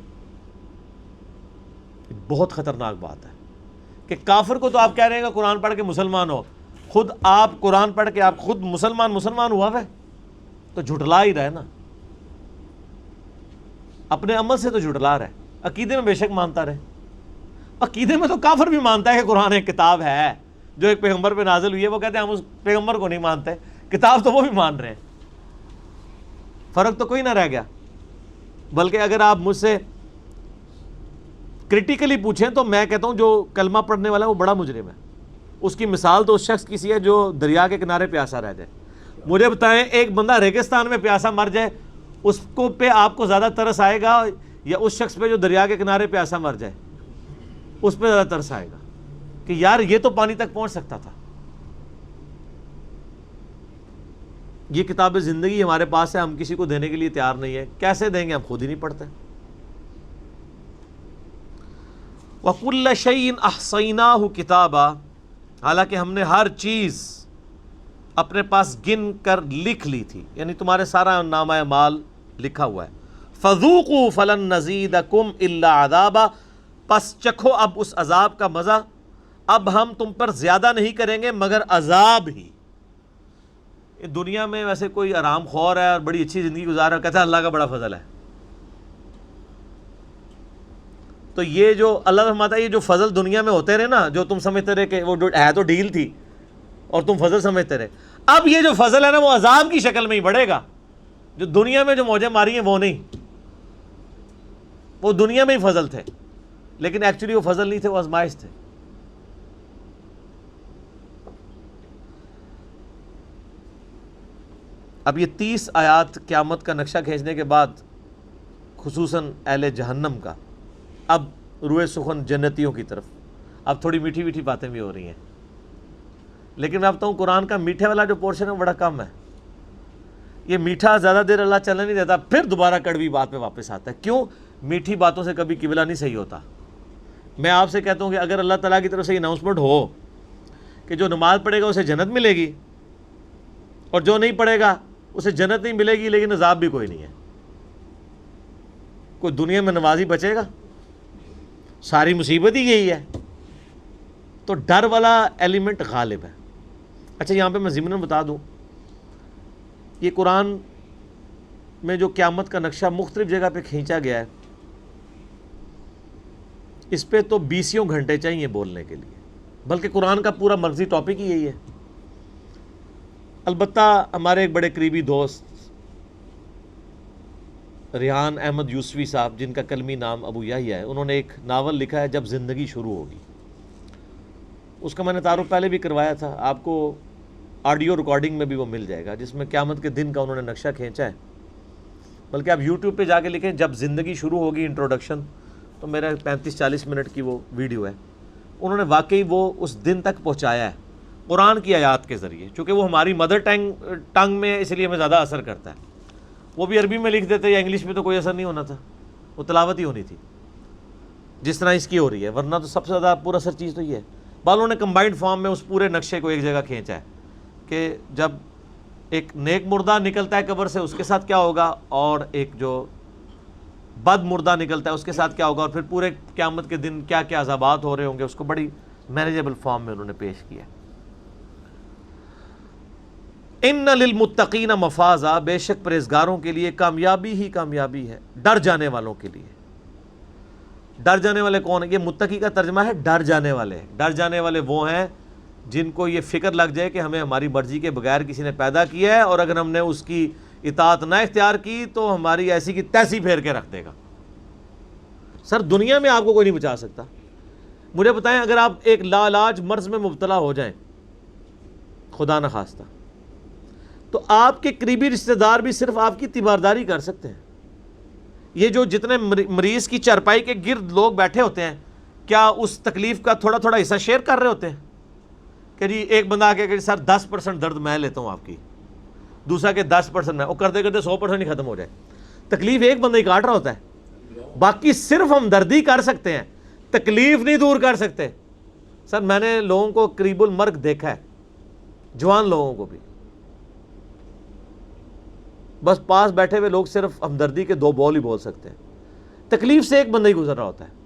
بہت خطرناک بات ہے کہ کافر کو تو آپ کہہ رہے ہیں کہ قرآن پڑھ کے مسلمان ہو، خود آپ قرآن پڑھ کے آپ خود مسلمان ہوا ہے تو جھٹلا ہی رہے نا، اپنے عمل سے تو جھٹلا رہے۔ عقیدے میں بے شک مانتا رہے، عقیدے میں تو کافر بھی مانتا ہے کہ قرآن ایک کتاب ہے جو ایک پیغمبر پہ نازل ہوئی ہے، وہ کہتے ہیں ہم اس پیغمبر کو نہیں مانتے، کتاب تو وہ بھی مان رہے ہیں، فرق تو کوئی نہ رہ گیا۔ بلکہ اگر آپ مجھ سے کرٹیکلی پوچھیں تو میں کہتا ہوں جو کلمہ پڑھنے والا ہے وہ بڑا مجرم ہے، اس کی مثال تو اس شخص کی سی ہے جو دریا کے کنارے پیاسا رہ جائے۔ مجھے بتائیں ایک بندہ ریگستان میں پیاسا مر جائے، اس کو پہ آپ کو زیادہ ترس آئے گا یا اس شخص پہ جو دریا کے کنارے پیاسا مر جائے، اس پہ زیادہ ترس آئے گا کہ یار یہ تو پانی تک پہنچ سکتا تھا۔ یہ کتاب زندگی ہمارے پاس ہے، ہم کسی کو دینے کے لیے تیار نہیں ہے۔ کیسے دیں گے؟ ہم خود ہی نہیں پڑھتے۔ وَكُلَّ شَيْءٍ أَحْصَيْنَاهُ كِتَابًا، حالانکہ ہم نے ہر چیز اپنے پاس گن کر لکھ لی تھی، یعنی تمہارے سارا نامہ اعمال لکھا ہوا ہے۔ فَذُوقُوا فَلَن نَّزِيدَكُمْ إِلَّا عَذَابًا، پس چکھو اب اس عذاب کا مزہ، اب ہم تم پر زیادہ نہیں کریں گے مگر عذاب ہی۔ دنیا میں ویسے کوئی آرام خور ہے اور بڑی اچھی زندگی گزار رہا ہے، کہتا ہے اللہ کا بڑا فضل ہے۔ تو یہ جو اللہ فرماتا ہے یہ جو فضل دنیا میں ہوتے رہے نا، جو تم سمجھتے رہے کہ وہ ہے تو ڈیل تھی اور تم فضل سمجھتے رہے، اب یہ جو فضل ہے نا وہ عذاب کی شکل میں ہی بڑھے گا۔ جو دنیا میں جو موجیں ماری ہیں وہ نہیں، وہ دنیا میں ہی فضل تھے، لیکن ایکچولی وہ فضل نہیں تھے، وہ آزمائش تھے۔ اب یہ 30 آیات قیامت کا نقشہ کھینچنے کے بعد خصوصاً اہل جہنم کا، اب روئے سخن جنتیوں کی طرف، اب تھوڑی میٹھی میٹھی باتیں بھی ہو رہی ہیں، لیکن میں بتاؤں قرآن کا میٹھے والا جو پورشن ہے بڑا کم ہے۔ یہ میٹھا زیادہ دیر اللہ چلنے نہیں دیتا، پھر دوبارہ کڑوی بات پہ واپس آتا ہے۔ کیوں؟ میٹھی باتوں سے کبھی قبلہ نہیں صحیح ہوتا۔ میں آپ سے کہتا ہوں کہ اگر اللہ تعالیٰ کی طرف سے یہ اناؤنسمنٹ ہو کہ جو نماز پڑھے گا اسے جنت ملے گی اور جو نہیں پڑھے گا اسے جنت نہیں ملے گی لیکن عذاب بھی کوئی نہیں ہے، کوئی دنیا میں نمازی بچے گا؟ ساری مصیبت ہی یہی ہے۔ تو ڈر والا ایلیمنٹ غالب ہے۔ اچھا یہاں پہ میں ضمناً بتا دوں، یہ قرآن میں جو قیامت کا نقشہ مختلف جگہ پہ کھینچا گیا ہے، اس پہ تو 20 گھنٹے چاہیے بولنے کے لیے، بلکہ قرآن کا پورا مرکزی ٹاپک ہی یہی ہے۔ البتہ ہمارے ایک بڑے قریبی دوست ریحان احمد یوسفی صاحب، جن کا کلمی نام ابو یحییٰ ہے، انہوں نے ایک ناول لکھا ہے جب زندگی شروع ہوگی۔ اس کا میں نے تعارف پہلے بھی کروایا تھا، آپ کو آڈیو ریکارڈنگ میں بھی وہ مل جائے گا، جس میں قیامت کے دن کا انہوں نے نقشہ کھینچا ہے۔ بلکہ آپ یوٹیوب پہ جا کے لکھیں جب زندگی شروع ہوگی انٹروڈکشن، تو میرا 35-40 منٹ کی وہ ویڈیو ہے۔ انہوں نے واقعی وہ اس دن تک پہنچایا ہے قرآن کی آیات کے ذریعے، چونکہ وہ ہماری مدر ٹنگ میں، اس لیے ہمیں زیادہ اثر کرتا ہے۔ وہ بھی عربی میں لکھ دیتے یا انگلش میں تو کوئی اثر نہیں ہونا تھا، وہ تلاوت ہی ہونی تھی جس طرح اس کی ہو رہی ہے، ورنہ تو سب سے زیادہ پر اثر چیز تو یہ ہے۔ بالوں نے کمبائنڈ فارم میں اس پورے نقشے کو ایک جگہ کھینچا ہے کہ جب ایک نیک مردہ نکلتا ہے قبر سے اس کے ساتھ کیا ہوگا، اور ایک جو بد مردہ نکلتا ہے اس کے ساتھ کیا ہوگا، اور پھر پورے قیامت کے دن کیا کیا عذابات ہو رہے ہوں گے، اس کو بڑی مینیجیبل فارم میں انہوں نے پیش کیا۔ ان للمتقین مفازا، بے شک پرہیزگاروں کے لیے کامیابی ہی کامیابی ہے، ڈر جانے والوں کے لیے۔ ڈر جانے والے کون ہیں؟ یہ متقی کا ترجمہ ہے ڈر جانے والے۔ ڈر جانے والے وہ ہیں جن کو یہ فکر لگ جائے کہ ہمیں ہماری مرضی کے بغیر کسی نے پیدا کیا ہے، اور اگر ہم نے اس کی اطاعت نہ اختیار کی تو ہماری ایسی کی تیسی پھیر کے رکھ دے گا۔ سر دنیا میں آپ کو کوئی نہیں بچا سکتا۔ مجھے بتائیں اگر آپ ایک لاعلاج مرض میں مبتلا ہو جائیں، خدا نہ خواستہ، تو آپ کے قریبی رشتہ دار بھی صرف آپ کی تیمارداری کر سکتے ہیں۔ یہ جو جتنے مریض کی چارپائی کے گرد لوگ بیٹھے ہوتے ہیں، کیا اس تکلیف کا تھوڑا تھوڑا حصہ شیئر کر رہے ہوتے ہیں؟ کہ جی ایک بندہ آ کے کہ سر 10% درد میں لیتا ہوں آپ کی، دوسرا کہ 10% میں، اور کرتے کرتے 100% ہی ختم ہو جائے۔ تکلیف ایک بندہ ہی کاٹ رہا ہوتا ہے، باقی صرف ہمدردی کر سکتے ہیں، تکلیف نہیں دور کر سکتے۔ سر میں نے لوگوں کو قریب المرگ دیکھا ہے، جوان لوگوں کو بھی، بس پاس بیٹھے ہوئے لوگ صرف ہمدردی کے 2 بول ہی بول سکتے ہیں، تکلیف سے ایک بندہ ہی گزر رہا ہوتا ہے۔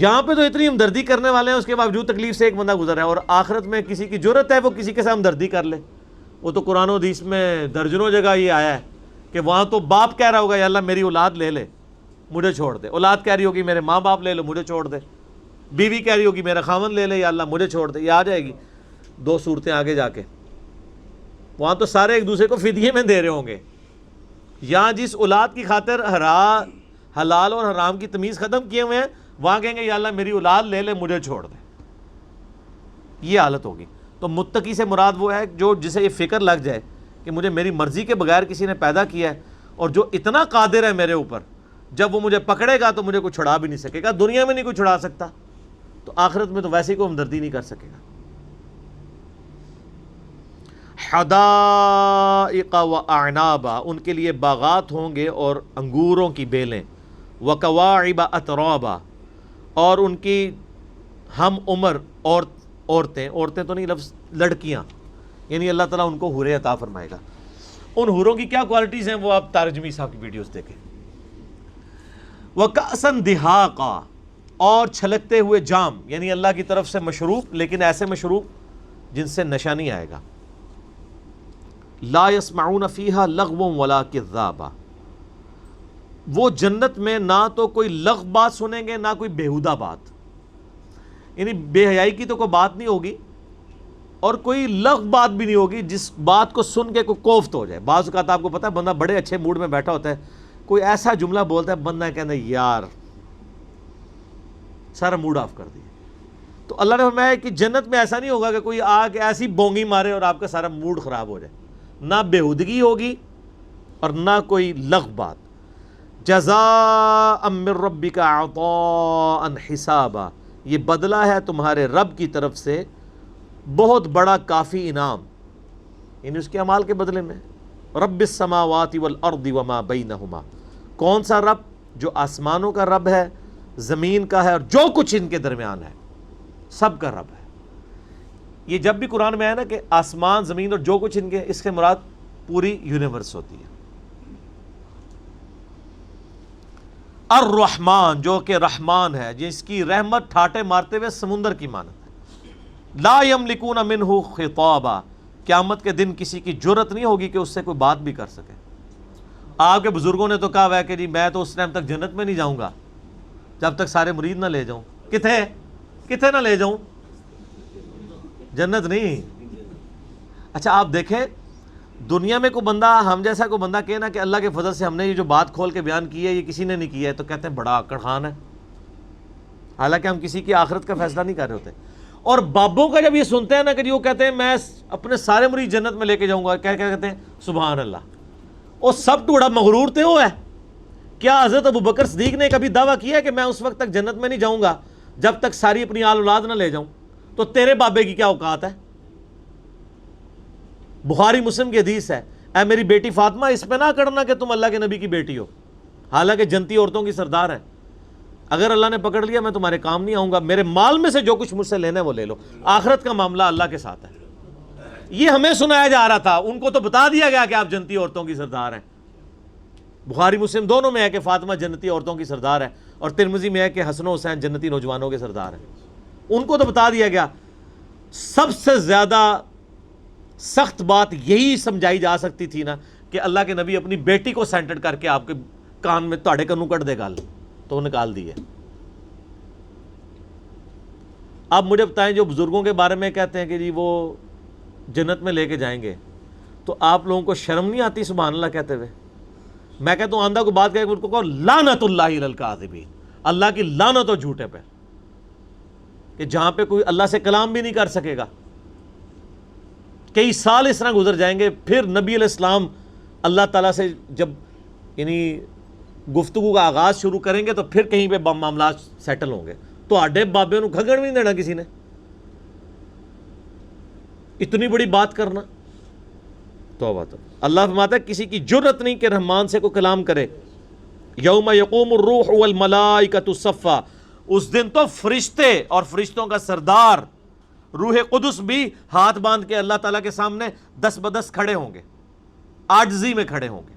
یہاں پہ تو اتنی ہمدردی کرنے والے ہیں، اس کے باوجود تکلیف سے ایک بندہ گزر رہا ہے، اور آخرت میں کسی کی جرت ہے وہ کسی کے ساتھ ہمدردی کر لے؟ وہ تو قرآن و حدیث میں درجنوں جگہ یہ آیا ہے کہ وہاں تو باپ کہہ رہا ہوگا یا اللہ میری اولاد لے لے مجھے چھوڑ دے، اولاد کہہ رہی ہوگی میرے ماں باپ لے لو مجھے چھوڑ دے، بیوی کہہ رہی ہوگی میرا خاوند لے لے یا اللہ مجھے چھوڑ دے۔ یہ آ جائے گی 2 صورتیں آگے جا کے، وہاں تو سارے ایک دوسرے کو فدیے میں دے رہے ہوں گے۔ یہاں جس اولاد کی خاطر حلال اور حرام کی تمیز ختم کیے ہوئے ہیں، وہاں کہیں گے یا اللہ میری اولاد لے لے مجھے چھوڑ دے۔ یہ حالت ہوگی۔ تو متقی سے مراد وہ ہے جو جسے یہ فکر لگ جائے کہ مجھے میری مرضی کے بغیر کسی نے پیدا کیا ہے، اور جو اتنا قادر ہے میرے اوپر جب وہ مجھے پکڑے گا تو مجھے کوئی چھڑا بھی نہیں سکے گا. دنیا میں نہیں کوئی چھڑا سکتا تو آخرت میں تو ویسے ہی کوئی ہمدردی نہیں کر سکے گا. حدائق و اعنابا، ان کے لیے باغات ہوں گے اور انگوروں کی بیلیں. وکواعب اترابا، اور ان کی ہم عمر عورتیں تو نہیں، لفظ لڑکیاں، یعنی اللہ تعالیٰ ان کو حوریں عطا فرمائے گا. ان حوروں کی کیا کوالٹیز ہیں وہ آپ تارجمی صاحب کی ویڈیوز دیکھیں. وَكَأْسًا دِهَاقًا، اور چھلکتے ہوئے جام، یعنی اللہ کی طرف سے مشروب، لیکن ایسے مشروب جن سے نشہ نہیں آئے گا. لا يسمعون فيها لغوا ولا كذابا، وہ جنت میں نہ تو کوئی لغو بات سنیں گے نہ کوئی بیہودہ بات، یعنی بے حیائی کی تو کوئی بات نہیں ہوگی اور کوئی لغو بات بھی نہیں ہوگی جس بات کو سن کے کوئی کوفت ہو جائے. بعض اوقات آپ کو پتہ ہے بندہ بڑے اچھے موڈ میں بیٹھا ہوتا ہے، کوئی ایسا جملہ بولتا ہے بندہ کہتا ہے یار سارا موڈ آف کر دیا. تو اللہ نے فرمایا کہ جنت میں ایسا نہیں ہوگا کہ کوئی آ کے ایسی بونگی مارے اور آپ کا سارا موڈ خراب ہو جائے. نہ بےہودگی ہوگی اور نہ کوئی لغو بات. جزاء من ربک عطاء حسابا، یہ بدلہ ہے تمہارے رب کی طرف سے بہت بڑا کافی انعام، یعنی اس کے اعمال کے بدلے میں. رب السماوات والارض وما بینہما، کون سا رب؟ جو آسمانوں کا رب ہے، زمین کا ہے اور جو کچھ ان کے درمیان ہے، سب کا رب ہے. یہ جب بھی قرآن میں ہے نا کہ آسمان زمین اور جو کچھ ان کے، اس سے مراد پوری یونیورس ہوتی ہے. الرحمن، جو کہ رحمان ہے، جس کی رحمت ٹھاٹے مارتے ہوئے سمندر کی مانند ہے. لا یملکون منہ خطابا، قیامت کے دن کسی کی جرت نہیں ہوگی کہ اس سے کوئی بات بھی کر سکے. آپ کے بزرگوں نے تو کہا ہوا ہے کہ جی میں تو اس ٹائم تک جنت میں نہیں جاؤں گا جب تک سارے مرید نہ لے جاؤں. کتنے نہ لے جاؤں؟ جنت نہیں. اچھا آپ دیکھیں دنیا میں کوئی بندہ، ہم جیسا کوئی بندہ کہنا کہ اللہ کے فضل سے ہم نے یہ جو بات کھول کے بیان کی ہے یہ کسی نے نہیں کی ہے، تو کہتے ہیں بڑا آکڑ خان ہے، حالانکہ ہم کسی کی آخرت کا فیصلہ نہیں کر رہے ہوتے. اور بابوں کا جب یہ سنتے ہیں نا کہ وہ کہتے ہیں میں اپنے سارے مرید جنت میں لے کے جاؤں گا، کیا کہتے ہیں سبحان اللہ. اور سب ٹوڑا مغرور تھے وہ ہے. کیا حضرت ابوبکر صدیق نے کبھی دعویٰ کیا ہے کہ میں اس وقت تک جنت میں نہیں جاؤں گا جب تک ساری اپنی آل اولاد نہ لے جاؤں؟ تو تیرے بابے کی کیا اوقات ہے؟ بخاری مسلم کی حدیث ہے، اے میری بیٹی فاطمہ اس پہ نہ کرنا کہ تم اللہ کے نبی کی بیٹی ہو، حالانکہ جنتی عورتوں کی سردار ہے. اگر اللہ نے پکڑ لیا میں تمہارے کام نہیں آؤں گا، میرے مال میں سے جو کچھ مجھ سے لینا ہے وہ لے لو. آخرت کا معاملہ اللہ کے ساتھ ہے. یہ ہمیں سنایا جا رہا تھا، ان کو تو بتا دیا گیا کہ آپ جنتی عورتوں کی سردار ہیں. بخاری مسلم دونوں میں ہے کہ فاطمہ جنتی عورتوں کی سردار ہے، اور ترمذی میں ہے کہ حسن و حسین جنتی نوجوانوں کے سردار ہیں. ان کو تو بتا دیا گیا. سب سے زیادہ سخت بات یہی سمجھائی جا سکتی تھی نا کہ اللہ کے نبی اپنی بیٹی کو سینٹر کر کے آپ کے کان میں تاڑے کنوں کٹ دے گال، تو وہ نکال دی ہے. آپ مجھے بتائیں جو بزرگوں کے بارے میں کہتے ہیں کہ جی وہ جنت میں لے کے جائیں گے، تو آپ لوگوں کو شرم نہیں آتی سبحان اللہ کہتے ہوئے؟ میں کہتا ہوں آندھا کو بات کہہ کے ان کو کہو لعنت اللہ علی الکاذبین، اللہ کی لعنت ہو جھوٹے پہ، کہ جہاں پہ کوئی اللہ سے کلام بھی نہیں کر سکے گا. کئی سال اس طرح گزر جائیں گے، پھر نبی علیہ السلام اللہ تعالیٰ سے جب یعنی گفتگو کا آغاز شروع کریں گے تو پھر کہیں پہ معاملات سیٹل ہوں گے. تو آڈے بابے انہوں کھگڑ بھی نہیں دینا کسی نے، اتنی بڑی بات کرنا. توبہ تو اللہ فرماتا ہے کسی کی جرت نہیں کہ رحمان سے کوئی کلام کرے. یوم یقوم الروح والملائکۃ صفا، اس دن تو فرشتے اور فرشتوں کا سردار روح قدس بھی ہاتھ باندھ کے اللہ تعالیٰ کے سامنے دس بدس کھڑے ہوں گے، عاجزی میں کھڑے ہوں گے،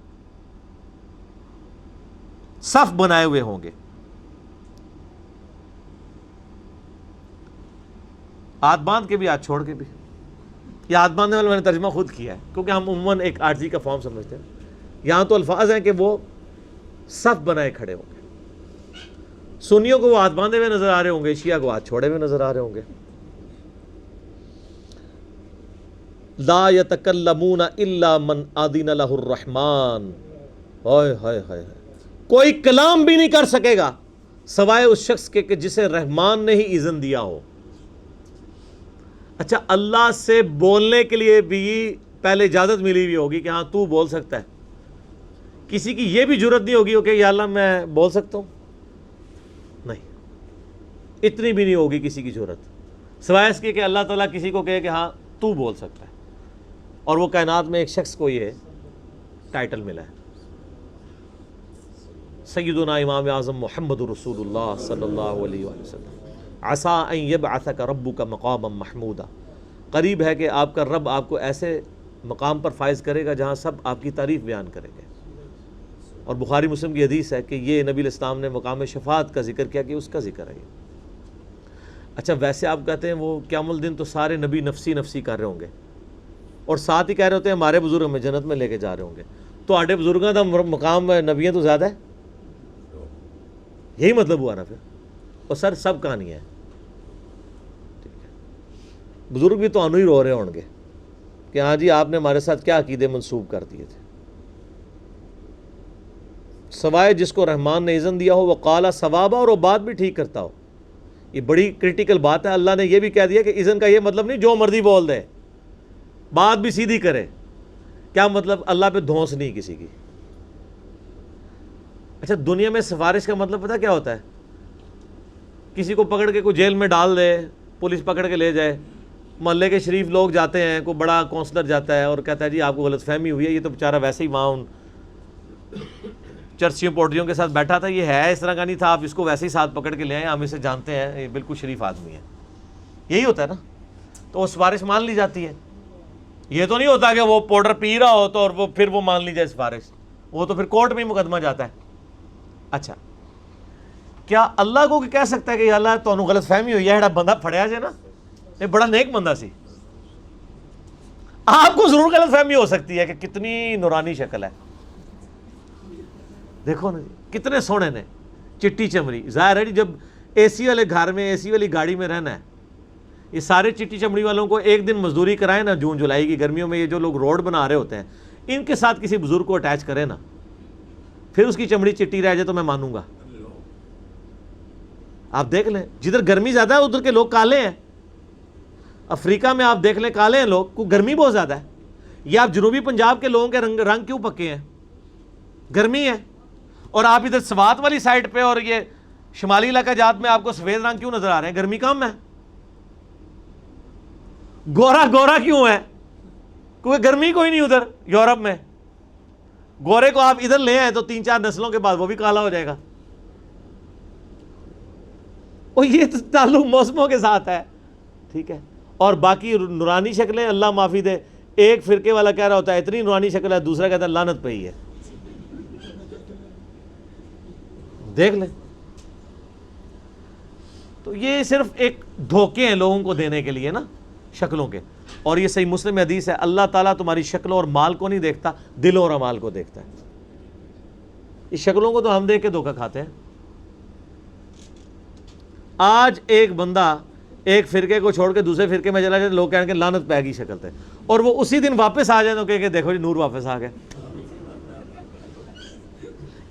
صف بنائے ہوئے ہوں گے. ہاتھ باندھ کے بھی ہاتھ چھوڑ کے بھی. یہ ہاتھ باندھنے والا میں نے ترجمہ خود کیا ہے کیونکہ ہم عموماً ایک عاجزی کا فارم سمجھتے ہیں. یہاں تو الفاظ ہیں کہ وہ صف بنائے کھڑے ہوں گے. سنیوں کو وہ ہاتھ باندھے ہوئے نظر آ رہے ہوں گے، شیعہ کو ہاتھ چھوڑے ہوئے نظر آ رہے ہوں گے. لا یتکلمون الا من اذن لہ الرحمن، ہائے ہائے ہائے، کوئی کلام بھی نہیں کر سکے گا سوائے اس شخص کے کہ جسے رحمان نے ہی اذن دیا ہو. اچھا اللہ سے بولنے کے لیے بھی پہلے اجازت ملی ہوئی ہوگی کہ ہاں تو بول سکتا ہے. کسی کی یہ بھی جرت نہیں ہوگی کہ یا اللہ میں بول سکتا ہوں، نہیں، اتنی بھی نہیں ہوگی کسی کی جرت، سوائے اس کے کہ اللہ تعالیٰ کسی کو کہے کہ ہاں تو بول سکتا ہے، اور وہ کائنات میں ایک شخص کو یہ ٹائٹل ملا ہے، سیدنا امام اعظم محمد رسول اللہ صلی اللہ علیہ وآلہ وسلم، عسیٰ ان یبعثک ربک مقاما محمودا، قریب ہے کہ آپ کا رب آپ کو ایسے مقام پر فائز کرے گا جہاں سب آپ کی تعریف بیان کریں گے۔ اور بخاری مسلم کی حدیث ہے کہ یہ نبی علیہ السلام نے مقام شفاعت کا ذکر کیا کہ اس کا ذکر ہے یہ۔ اچھا ویسے آپ کہتے ہیں وہ قیام الدین تو سارے نبی نفسی نفسی کر رہے ہوں گے، اور ساتھ ہی کہہ رہے ہوتے ہیں ہمارے بزرگ ہمیں جنت میں لے کے جا رہے ہوں گے، تو آٹھے بزرگوں کا مقام نبیوں تو زیادہ ہے، یہی مطلب ہوا نا پھر، اور سر سب کہانی ہے، ٹھیک ہے، بزرگ بھی تو انو ہی رو رہے ہوں گے کہ ہاں جی آپ نے ہمارے ساتھ کیا عقیدے منسوب کر دیے تھے، سوائے جس کو رحمان نے اذن دیا ہو وہ قالا ثوابا، اور وہ بات بھی ٹھیک کرتا ہو۔ یہ بڑی کرٹیکل بات ہے، اللہ نے یہ بھی کہہ دیا کہ اذن کا یہ مطلب نہیں جو مرضی بول دے، بات بھی سیدھی کرے۔ کیا مطلب؟ اللہ پہ دھونس نہیں کسی کی۔ اچھا دنیا میں سفارش کا مطلب پتہ کیا ہوتا ہے؟ کسی کو پکڑ کے کوئی جیل میں ڈال دے، پولیس پکڑ کے لے جائے، محلے کے شریف لوگ جاتے ہیں، کوئی بڑا کونسلر جاتا ہے اور کہتا ہے جی آپ کو غلط فہمی ہوئی ہے، یہ تو بیچارہ ویسے ہی وہاں ان چرسیوں پوٹریوں کے ساتھ بیٹھا تھا، یہ ہے اس طرح کا نہیں تھا، آپ اس کو ویسے ہی ساتھ پکڑ کے لے آئیں، ہم اسے جانتے ہیں، یہ بالکل شریف آدمی ہے، یہی ہوتا ہے نا، تو وہ سفارش مان لی جاتی ہے۔ یہ تو نہیں ہوتا کہ وہ پاؤڈر پی رہا ہو تو اور وہ پھر وہ مان لی جائے سفارش، وہ تو پھر کورٹ میں ہی مقدمہ جاتا ہے۔ اچھا کیا اللہ کو کہہ سکتا ہے کہ یا اللہ تو غلط فہمی ہوئی ہے، ایڑا بندہ پھڑیا جائے نا، یہ بڑا نیک بندہ سی، آپ کو ضرور غلط فہمی ہو سکتی ہے کہ کتنی نورانی شکل ہے، دیکھو نا کتنے سونے نے، چٹی چمڑی، ظاہر ہے جب اے سی والے گھر میں اے سی والی گاڑی میں رہنا ہے، یہ سارے چٹی چمڑی والوں کو ایک دن مزدوری کرائے نا، جون جولائی کی گرمیوں میں یہ جو لوگ روڈ بنا رہے ہوتے ہیں، ان کے ساتھ کسی بزرگ کو اٹیچ کرے نا، پھر اس کی چمڑی چٹی رہ جائے تو میں مانوں گا۔ آپ دیکھ لیں جدھر گرمی زیادہ ہے ادھر کے لوگ کالے ہیں، افریقہ میں آپ دیکھ لیں کالے ہیں لوگ، کو گرمی بہت زیادہ ہے، یہ آپ جنوبی پنجاب کے لوگوں کے رنگ کیوں پکے ہیں؟ گرمی ہے، اور آپ ادھر سوات والی سائڈ پہ اور یہ شمالی علاقہ جات میں آپ کو سفید رنگ کیوں نظر آ رہے ہیں؟ گرمی کم ہے، گورا گورا کیوں ہے؟ کیونکہ گرمی کوئی نہیں ادھر یورپ میں، گورے کو آپ ادھر لے آئے تو 3-4 نسلوں کے بعد وہ بھی کالا ہو جائے گا، اور یہ تعلق موسموں کے ساتھ ہے، ٹھیک ہے۔ اور باقی نورانی شکلیں اللہ معافی دے، ایک فرقے والا کہہ رہا ہوتا ہے اتنی نورانی شکل ہے، دوسرا کہتا ہے لعنت پہ ہی ہے، دیکھ لیں۔ تو یہ صرف ایک دھوکے ہیں لوگوں کو دینے کے لیے نا، شکلوں کے، اور یہ صحیح مسلم حدیث ہے، اللہ تعالیٰ تمہاری شکلوں اور مال کو نہیں دیکھتا، دلوں اور اعمال کو دیکھتا ہے۔ اس شکلوں کو تو ہم دیکھ کے دھوکہ کھاتے ہیں۔ آج ایک بندہ ایک فرقے کو چھوڑ کے دوسرے فرقے میں چلا جائے، لوگ کہیں گے لعنت پہ گئی شکل تھے، اور وہ اسی دن واپس آ جائے تو کہ دیکھو جی نور واپس آ گئے۔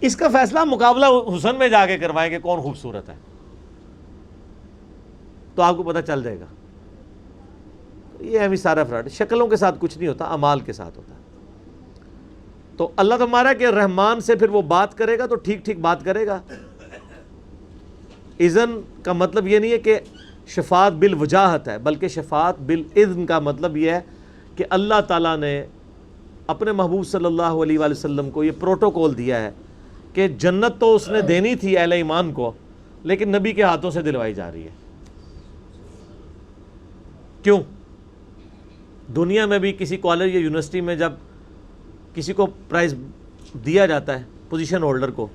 اس کا فیصلہ مقابلہ حسن میں جا کے کروائیں کہ کون خوبصورت ہے، تو آپ کو پتہ چل جائے گا۔ یہ ہمیں سارا فراڈ، شکلوں کے ساتھ کچھ نہیں ہوتا، اعمال کے ساتھ ہوتا ہے۔ تو اللہ تمہارا کہ رحمان سے پھر وہ بات کرے گا تو ٹھیک ٹھیک بات کرے گا۔ اذن کا مطلب یہ نہیں ہے کہ شفاعت بالوجاہت ہے، بلکہ شفاعت بالاذن کا مطلب یہ ہے کہ اللہ تعالیٰ نے اپنے محبوب صلی اللہ علیہ وآلہ وسلم کو یہ پروٹوکول دیا ہے کہ جنت تو اس نے دینی تھی اہل ایمان کو، لیکن نبی کے ہاتھوں سے دلوائی جا رہی ہے۔ کیوں؟ دنیا میں بھی کسی کالج یا یونیورسٹی میں جب کسی کو پرائز دیا جاتا ہے پوزیشن ہولڈر کو،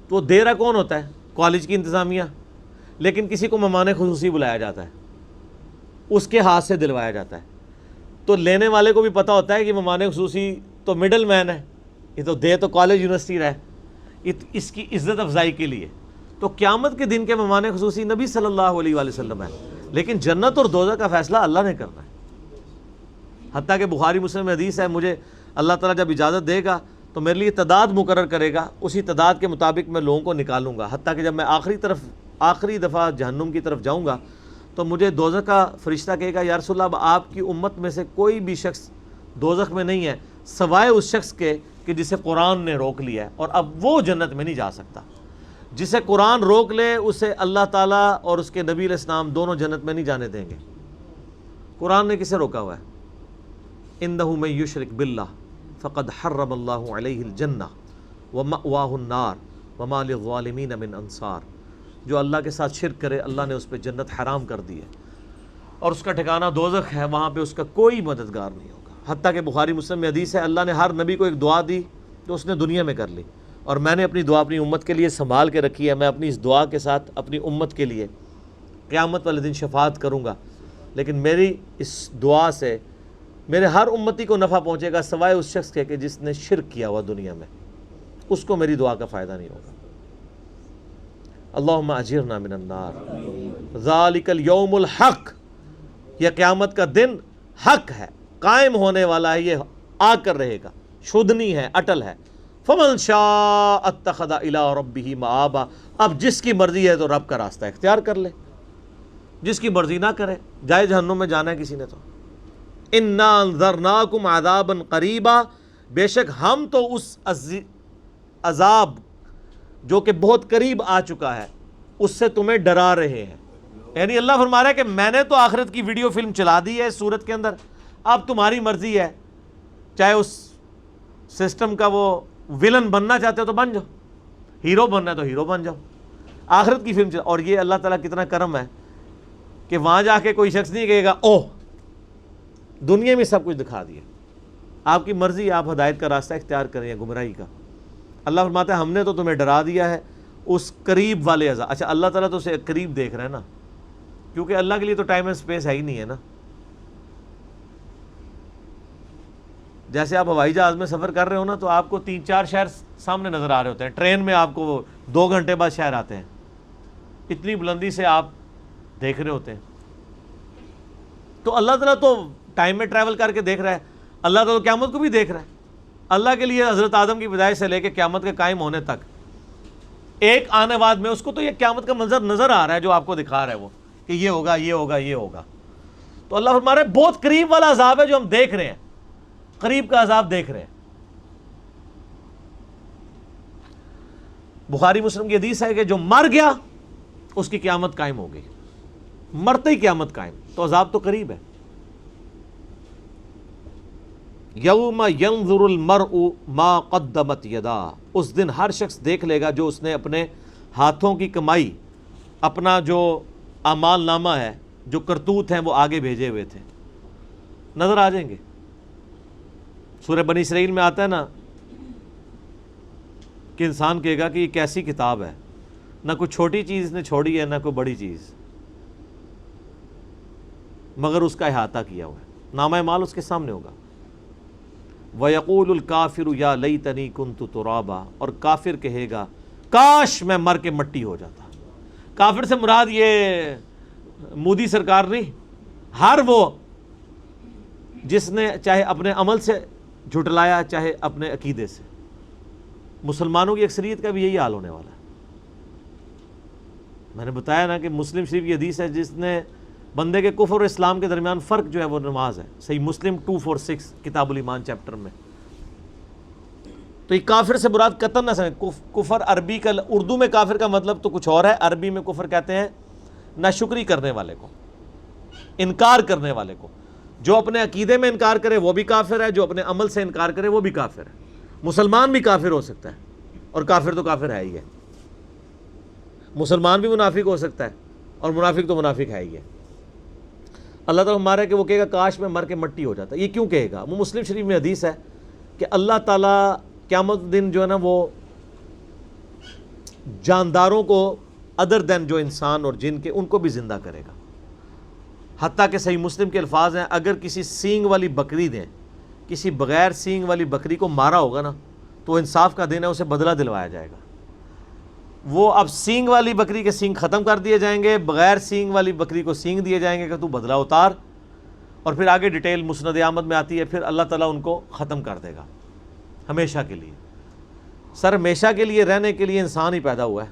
تو وہ دے رہا کون ہوتا ہے؟ کالج کی انتظامیہ، لیکن کسی کو مہمان خصوصی بلایا جاتا ہے، اس کے ہاتھ سے دلوایا جاتا ہے، تو لینے والے کو بھی پتہ ہوتا ہے کہ مہمان خصوصی تو مڈل مین ہے، یہ تو دے تو کالج یونیورسٹی رہے، اس کی عزت افزائی کے لیے۔ تو قیامت کے دن کے مہمان خصوصی نبی صلی اللہ علیہ وآلہ وسلم ہے، لیکن جنت اور دوزخ کا فیصلہ اللہ نے کرنا ہے۔ حتیٰ کہ بخاری مسلم میں حدیث ہے، مجھے اللہ تعالیٰ جب اجازت دے گا تو میرے لیے تعداد مقرر کرے گا، اسی تعداد کے مطابق میں لوگوں کو نکالوں گا، حتیٰ کہ جب میں آخری دفعہ جہنم کی طرف جاؤں گا تو مجھے دوزخ کا فرشتہ کہے گا یا رسول اللہ آپ کی امت میں سے کوئی بھی شخص دوزخ میں نہیں ہے سوائے اس شخص کے کہ جسے قرآن نے روک لیا ہے، اور اب وہ جنت میں نہیں جا سکتا۔ جسے قرآن روک لے اسے اللہ تعالیٰ اور اس کے نبی علیہ السلام دونوں جنت میں نہیں جانے دیں گے۔ قرآن نے کسے روکا ہوا ہے؟ اِنَّهُ مَن يُشْرِكْ بِاللَّهِ فَقَدْ حَرَّمَ اللَّهُ عَلَيْهِ الْجَنَّةَ وَمَأْوَاهُ النَّارُ وَمَا لِلظَّالِمِينَ مِنْ أَنصَارٍ۔ جو اللہ کے ساتھ شرک کرے اللہ نے اس پہ جنت حرام کر دی ہے، اور اس کا ٹھکانہ دوزخ ہے، وہاں پہ اس کا کوئی مددگار نہیں ہوگا۔ حتیٰ کہ بخاری مسلم میں حدیث ہے، اللہ نے ہر نبی کو ایک دعا دی جو اس نے دنیا میں کر لی، اور میں نے اپنی دعا اپنی امت کے لیے سنبھال کے رکھی ہے۔ میں اپنی اس دعا کے ساتھ اپنی امت کے لیے قیامت والے دن شفاعت کروں گا، لیکن میری اس دعا سے میرے ہر امتی کو نفع پہنچے گا سوائے اس شخص کے کہ جس نے شرک کیا ہوا دنیا میں، اس کو میری دعا کا فائدہ نہیں ہوگا۔ اللہم اجرنا من النار۔ ذالک الیوم الحق، یہ قیامت کا دن حق ہے، قائم ہونے والا ہے، یہ آ کر رہے گا، شدنی ہے، اٹل ہے۔ فمن شاء اتخذ الی ربہ مآبا، اب جس کی مرضی ہے تو رب کا راستہ اختیار کر لے، جس کی مرضی نہ کرے جائے جہنم میں جانا ہے کسی نے تو۔ انا انذرناکم عذابا قریبا، بے شک ہم تو اس عذاب جو کہ بہت قریب آ چکا ہے اس سے تمہیں ڈرا رہے ہیں۔ یعنی اللہ فرما رہا ہے کہ میں نے تو آخرت کی ویڈیو فلم چلا دی ہے اس صورت کے اندر، اب تمہاری مرضی ہے، چاہے اس سسٹم کا وہ ولن بننا چاہتے ہو تو بن جاؤ، ہیرو بننا ہے تو ہیرو بن جاؤ، آخرت کی فلم چلا۔ اور یہ اللہ تعالیٰ کتنا کرم ہے کہ وہاں جا کے کوئی شخص نہیں کہے گا اوہ دنیا میں سب کچھ دکھا دیا، آپ کی مرضی، آپ ہدایت کا راستہ اختیار کریں یا گمراہی کا۔ اللہ فرماتا ہے ہم نے تو تمہیں ڈرا دیا ہے اس قریب والے عذاب۔ اچھا اللہ تعالیٰ تو اسے قریب دیکھ رہا ہے نا، کیونکہ اللہ کے لیے تو ٹائم اینڈ سپیس ہے ہی نہیں ہے نا۔ جیسے آپ ہوائی جہاز میں سفر کر رہے ہو نا تو آپ کو 3-4 شہر سامنے نظر آ رہے ہوتے ہیں، ٹرین میں آپ کو 2 گھنٹے بعد شہر آتے ہیں، اتنی بلندی سے آپ دیکھ رہے ہوتے ہیں۔ تو اللہ تعالیٰ تو ٹائم میں ٹریول کر کے دیکھ رہا ہے، اللہ تعالیٰ تو قیامت کو بھی دیکھ رہا ہے۔ اللہ کے لیے حضرت آدم کی پیدائش سے لے کے قیامت کے قائم ہونے تک ایک آنے بعد میں اس کو تو یہ قیامت کا منظر نظر آ رہا ہے جو آپ کو دکھا رہا ہے وہ، کہ یہ ہوگا یہ ہوگا یہ ہوگا۔ تو اللہ فرما رہا ہے بہت قریب والا عذاب ہے جو ہم دیکھ رہے ہیں، قریب کا عذاب دیکھ رہے ہیں۔ بخاری مسلم کی حدیث ہے کہ جو مر گیا اس کی قیامت قائم ہو گئی، مرتے ہی قیامت قائم، تو عذاب تو قریب ہے۔ یوم ینظر المرء ما قدمت یداہ، اس دن ہر شخص دیکھ لے گا جو اس نے اپنے ہاتھوں کی کمائی، اپنا جو اعمال نامہ ہے، جو کرتوت ہیں وہ آگے بھیجے ہوئے تھے، نظر آ جائیں گے۔ سورہ بنی اسرائیل میں آتا ہے نا کہ انسان کہے گا کہ یہ کیسی کتاب ہے، نہ کوئی چھوٹی چیز نے چھوڑی ہے نہ کوئی بڑی چیز، مگر اس کا احاطہ کیا ہوا ہے، نامہ اعمال اس کے سامنے ہوگا۔ وَيَقُولُ الْكَافِرُ يَا لَيْتَنِي كُنْتُ تُرَابًا، اور کافر کہے گا کاش میں مر کے مٹی ہو جاتا۔ کافر سے مراد یہ مودی سرکار نہیں، ہر وہ جس نے چاہے اپنے عمل سے جھٹلایا چاہے اپنے عقیدے سے۔ مسلمانوں کی اکثریت کا بھی یہی حال ہونے والا ہے۔ میں نے بتایا نا کہ مسلم شریف کی حدیث ہے جس نے بندے کے کفر اور اسلام کے درمیان فرق جو ہے وہ نماز ہے، صحیح مسلم 246 کتاب الایمان چیپٹر میں۔ تو یہ کافر سے مراد قطعاً نہ سمجھیں، کفر عربی کا، اردو میں کافر کا مطلب تو کچھ اور ہے، عربی میں کفر کہتے ہیں ناشکری کرنے والے کو، انکار کرنے والے کو۔ جو اپنے عقیدے میں انکار کرے وہ بھی کافر ہے، جو اپنے عمل سے انکار کرے وہ بھی کافر ہے۔ مسلمان بھی کافر ہو سکتا ہے، اور کافر تو کافر ہے ہی ہے۔ مسلمان بھی منافق ہو سکتا ہے، اور منافق تو منافق ہے ہی ہے۔ اللہ تعالیٰ ہمارا ہے کہ وہ کہے گا کاش میں مر کے مٹی ہو جاتا۔ یہ کیوں کہے گا؟ وہ مسلم شریف میں حدیث ہے کہ اللہ تعالیٰ قیامت دن جو ہے نا وہ جانداروں کو ادر دین جو انسان اور جن کے، ان کو بھی زندہ کرے گا۔ حتیٰ کہ صحیح مسلم کے الفاظ ہیں اگر کسی سینگ والی بکری نے کسی بغیر سینگ والی بکری کو مارا ہوگا نا تو انصاف کا دن ہے، اسے بدلہ دلوایا جائے گا۔ وہ اب سینگ والی بکری کے سینگ ختم کر دیے جائیں گے، بغیر سینگ والی بکری کو سینگ دیے جائیں گے کہ تو بدلہ اتار، اور پھر آگے ڈیٹیل مسند احمد میں آتی ہے، پھر اللہ تعالیٰ ان کو ختم کر دے گا ہمیشہ کے لیے۔ سر ہمیشہ کے لیے رہنے کے لیے انسان ہی پیدا ہوا ہے،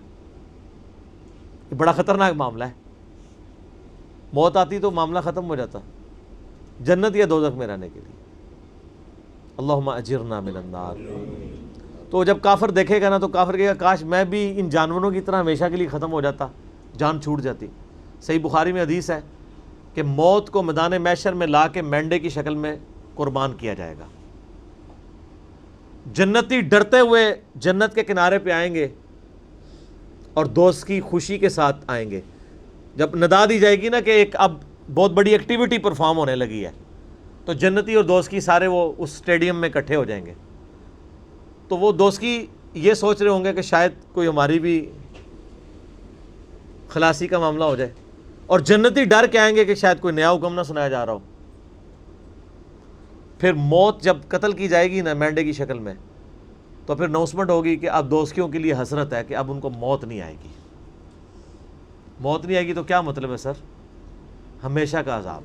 یہ بڑا خطرناک معاملہ ہے۔ موت آتی تو معاملہ ختم ہو جاتا، جنت یا دوزخ میں رہنے کے لیے۔ اللہم اجرنا من النار۔ تو جب کافر دیکھے گا نا تو کافر کہے گا کاش میں بھی ان جانوروں کی طرح ہمیشہ کے لیے ختم ہو جاتا، جان چھوٹ جاتی۔ صحیح بخاری میں حدیث ہے کہ موت کو میدان محشر میں لا کے مینڈے کی شکل میں قربان کیا جائے گا۔ جنتی ڈرتے ہوئے جنت کے کنارے پہ آئیں گے اور دوست کی خوشی کے ساتھ آئیں گے۔ جب ندا دی جائے گی نا کہ ایک اب بہت بڑی ایکٹیویٹی پرفارم ہونے لگی ہے، تو جنتی اور دوست کی سارے وہ اس سٹیڈیم میں اکٹھے ہو جائیں گے۔ تو وہ دوست کی یہ سوچ رہے ہوں گے کہ شاید کوئی ہماری بھی خلاصی کا معاملہ ہو جائے، اور جنتی ڈر کے آئیں گے کہ شاید کوئی نیا حکم نہ سنایا جا رہا ہو۔ پھر موت جب قتل کی جائے گی نا مینڈے کی شکل میں، تو پھر اناؤنسمنٹ ہوگی کہ اب دوستیوں کے لیے حسرت ہے کہ اب ان کو موت نہیں آئے گی۔ موت نہیں آئے گی تو کیا مطلب ہے سر؟ ہمیشہ کا عذاب۔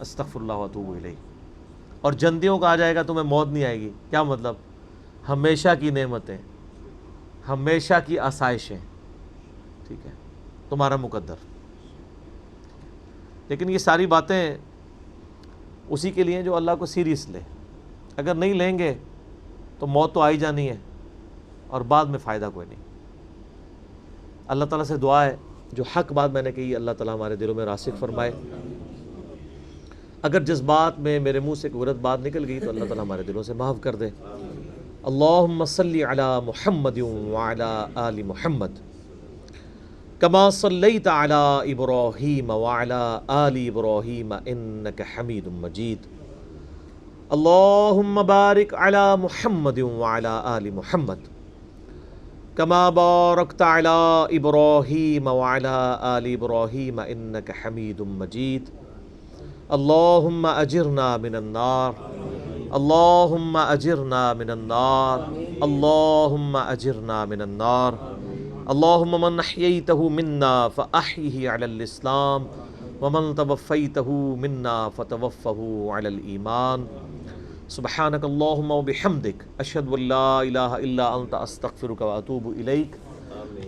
استغفر اللہ واتوب الیہ۔ اور جنتیوں کا آ جائے گا تمہیں موت نہیں آئے گی، کیا مطلب؟ ہمیشہ کی نعمتیں، ہمیشہ کی آسائشیں، ٹھیک ہے، تمہارا مقدر۔ لیکن یہ ساری باتیں اسی کے لیے جو اللہ کو سیریس لے۔ اگر نہیں لیں گے تو موت تو آئی جانی ہے اور بعد میں فائدہ کوئی نہیں۔ اللہ تعالیٰ سے دعا ہے جو حق بات میں نے کہی اللہ تعالیٰ ہمارے دلوں میں راسخ فرمائے۔ اگر جس بات میں میرے منہ سے کوئی غلط بات نکل گئی تو اللہ تعالیٰ ہمارے دلوں سے معاف کر دے۔ اللہم صلی علی محمد وعلی آل محمد کما صلیت علی ابراہیم وعلی آل ابراہیم انک حمید مجید۔ اللہم بارک علی محمد وعلی آل محمد کما بارکت علی ابراہیم وعلی آل ابراہیم انک حمید مجید۔ اللہم اجرنا من النار، اللہم اجرنا من النار، اللہم اجرنا من النار۔ اللہم من احییتہ منا فاحیہ علی الاسلام ومن توفیتہ منا فتوفہ علی الایمان۔ سبحانک اللہم وبحمدک اشہد ان لا الہ الا انت استغفرک واتوب الیک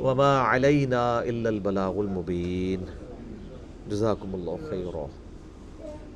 وما علینا الا البلاغ المبین۔ جزاکم اللہ خیرا۔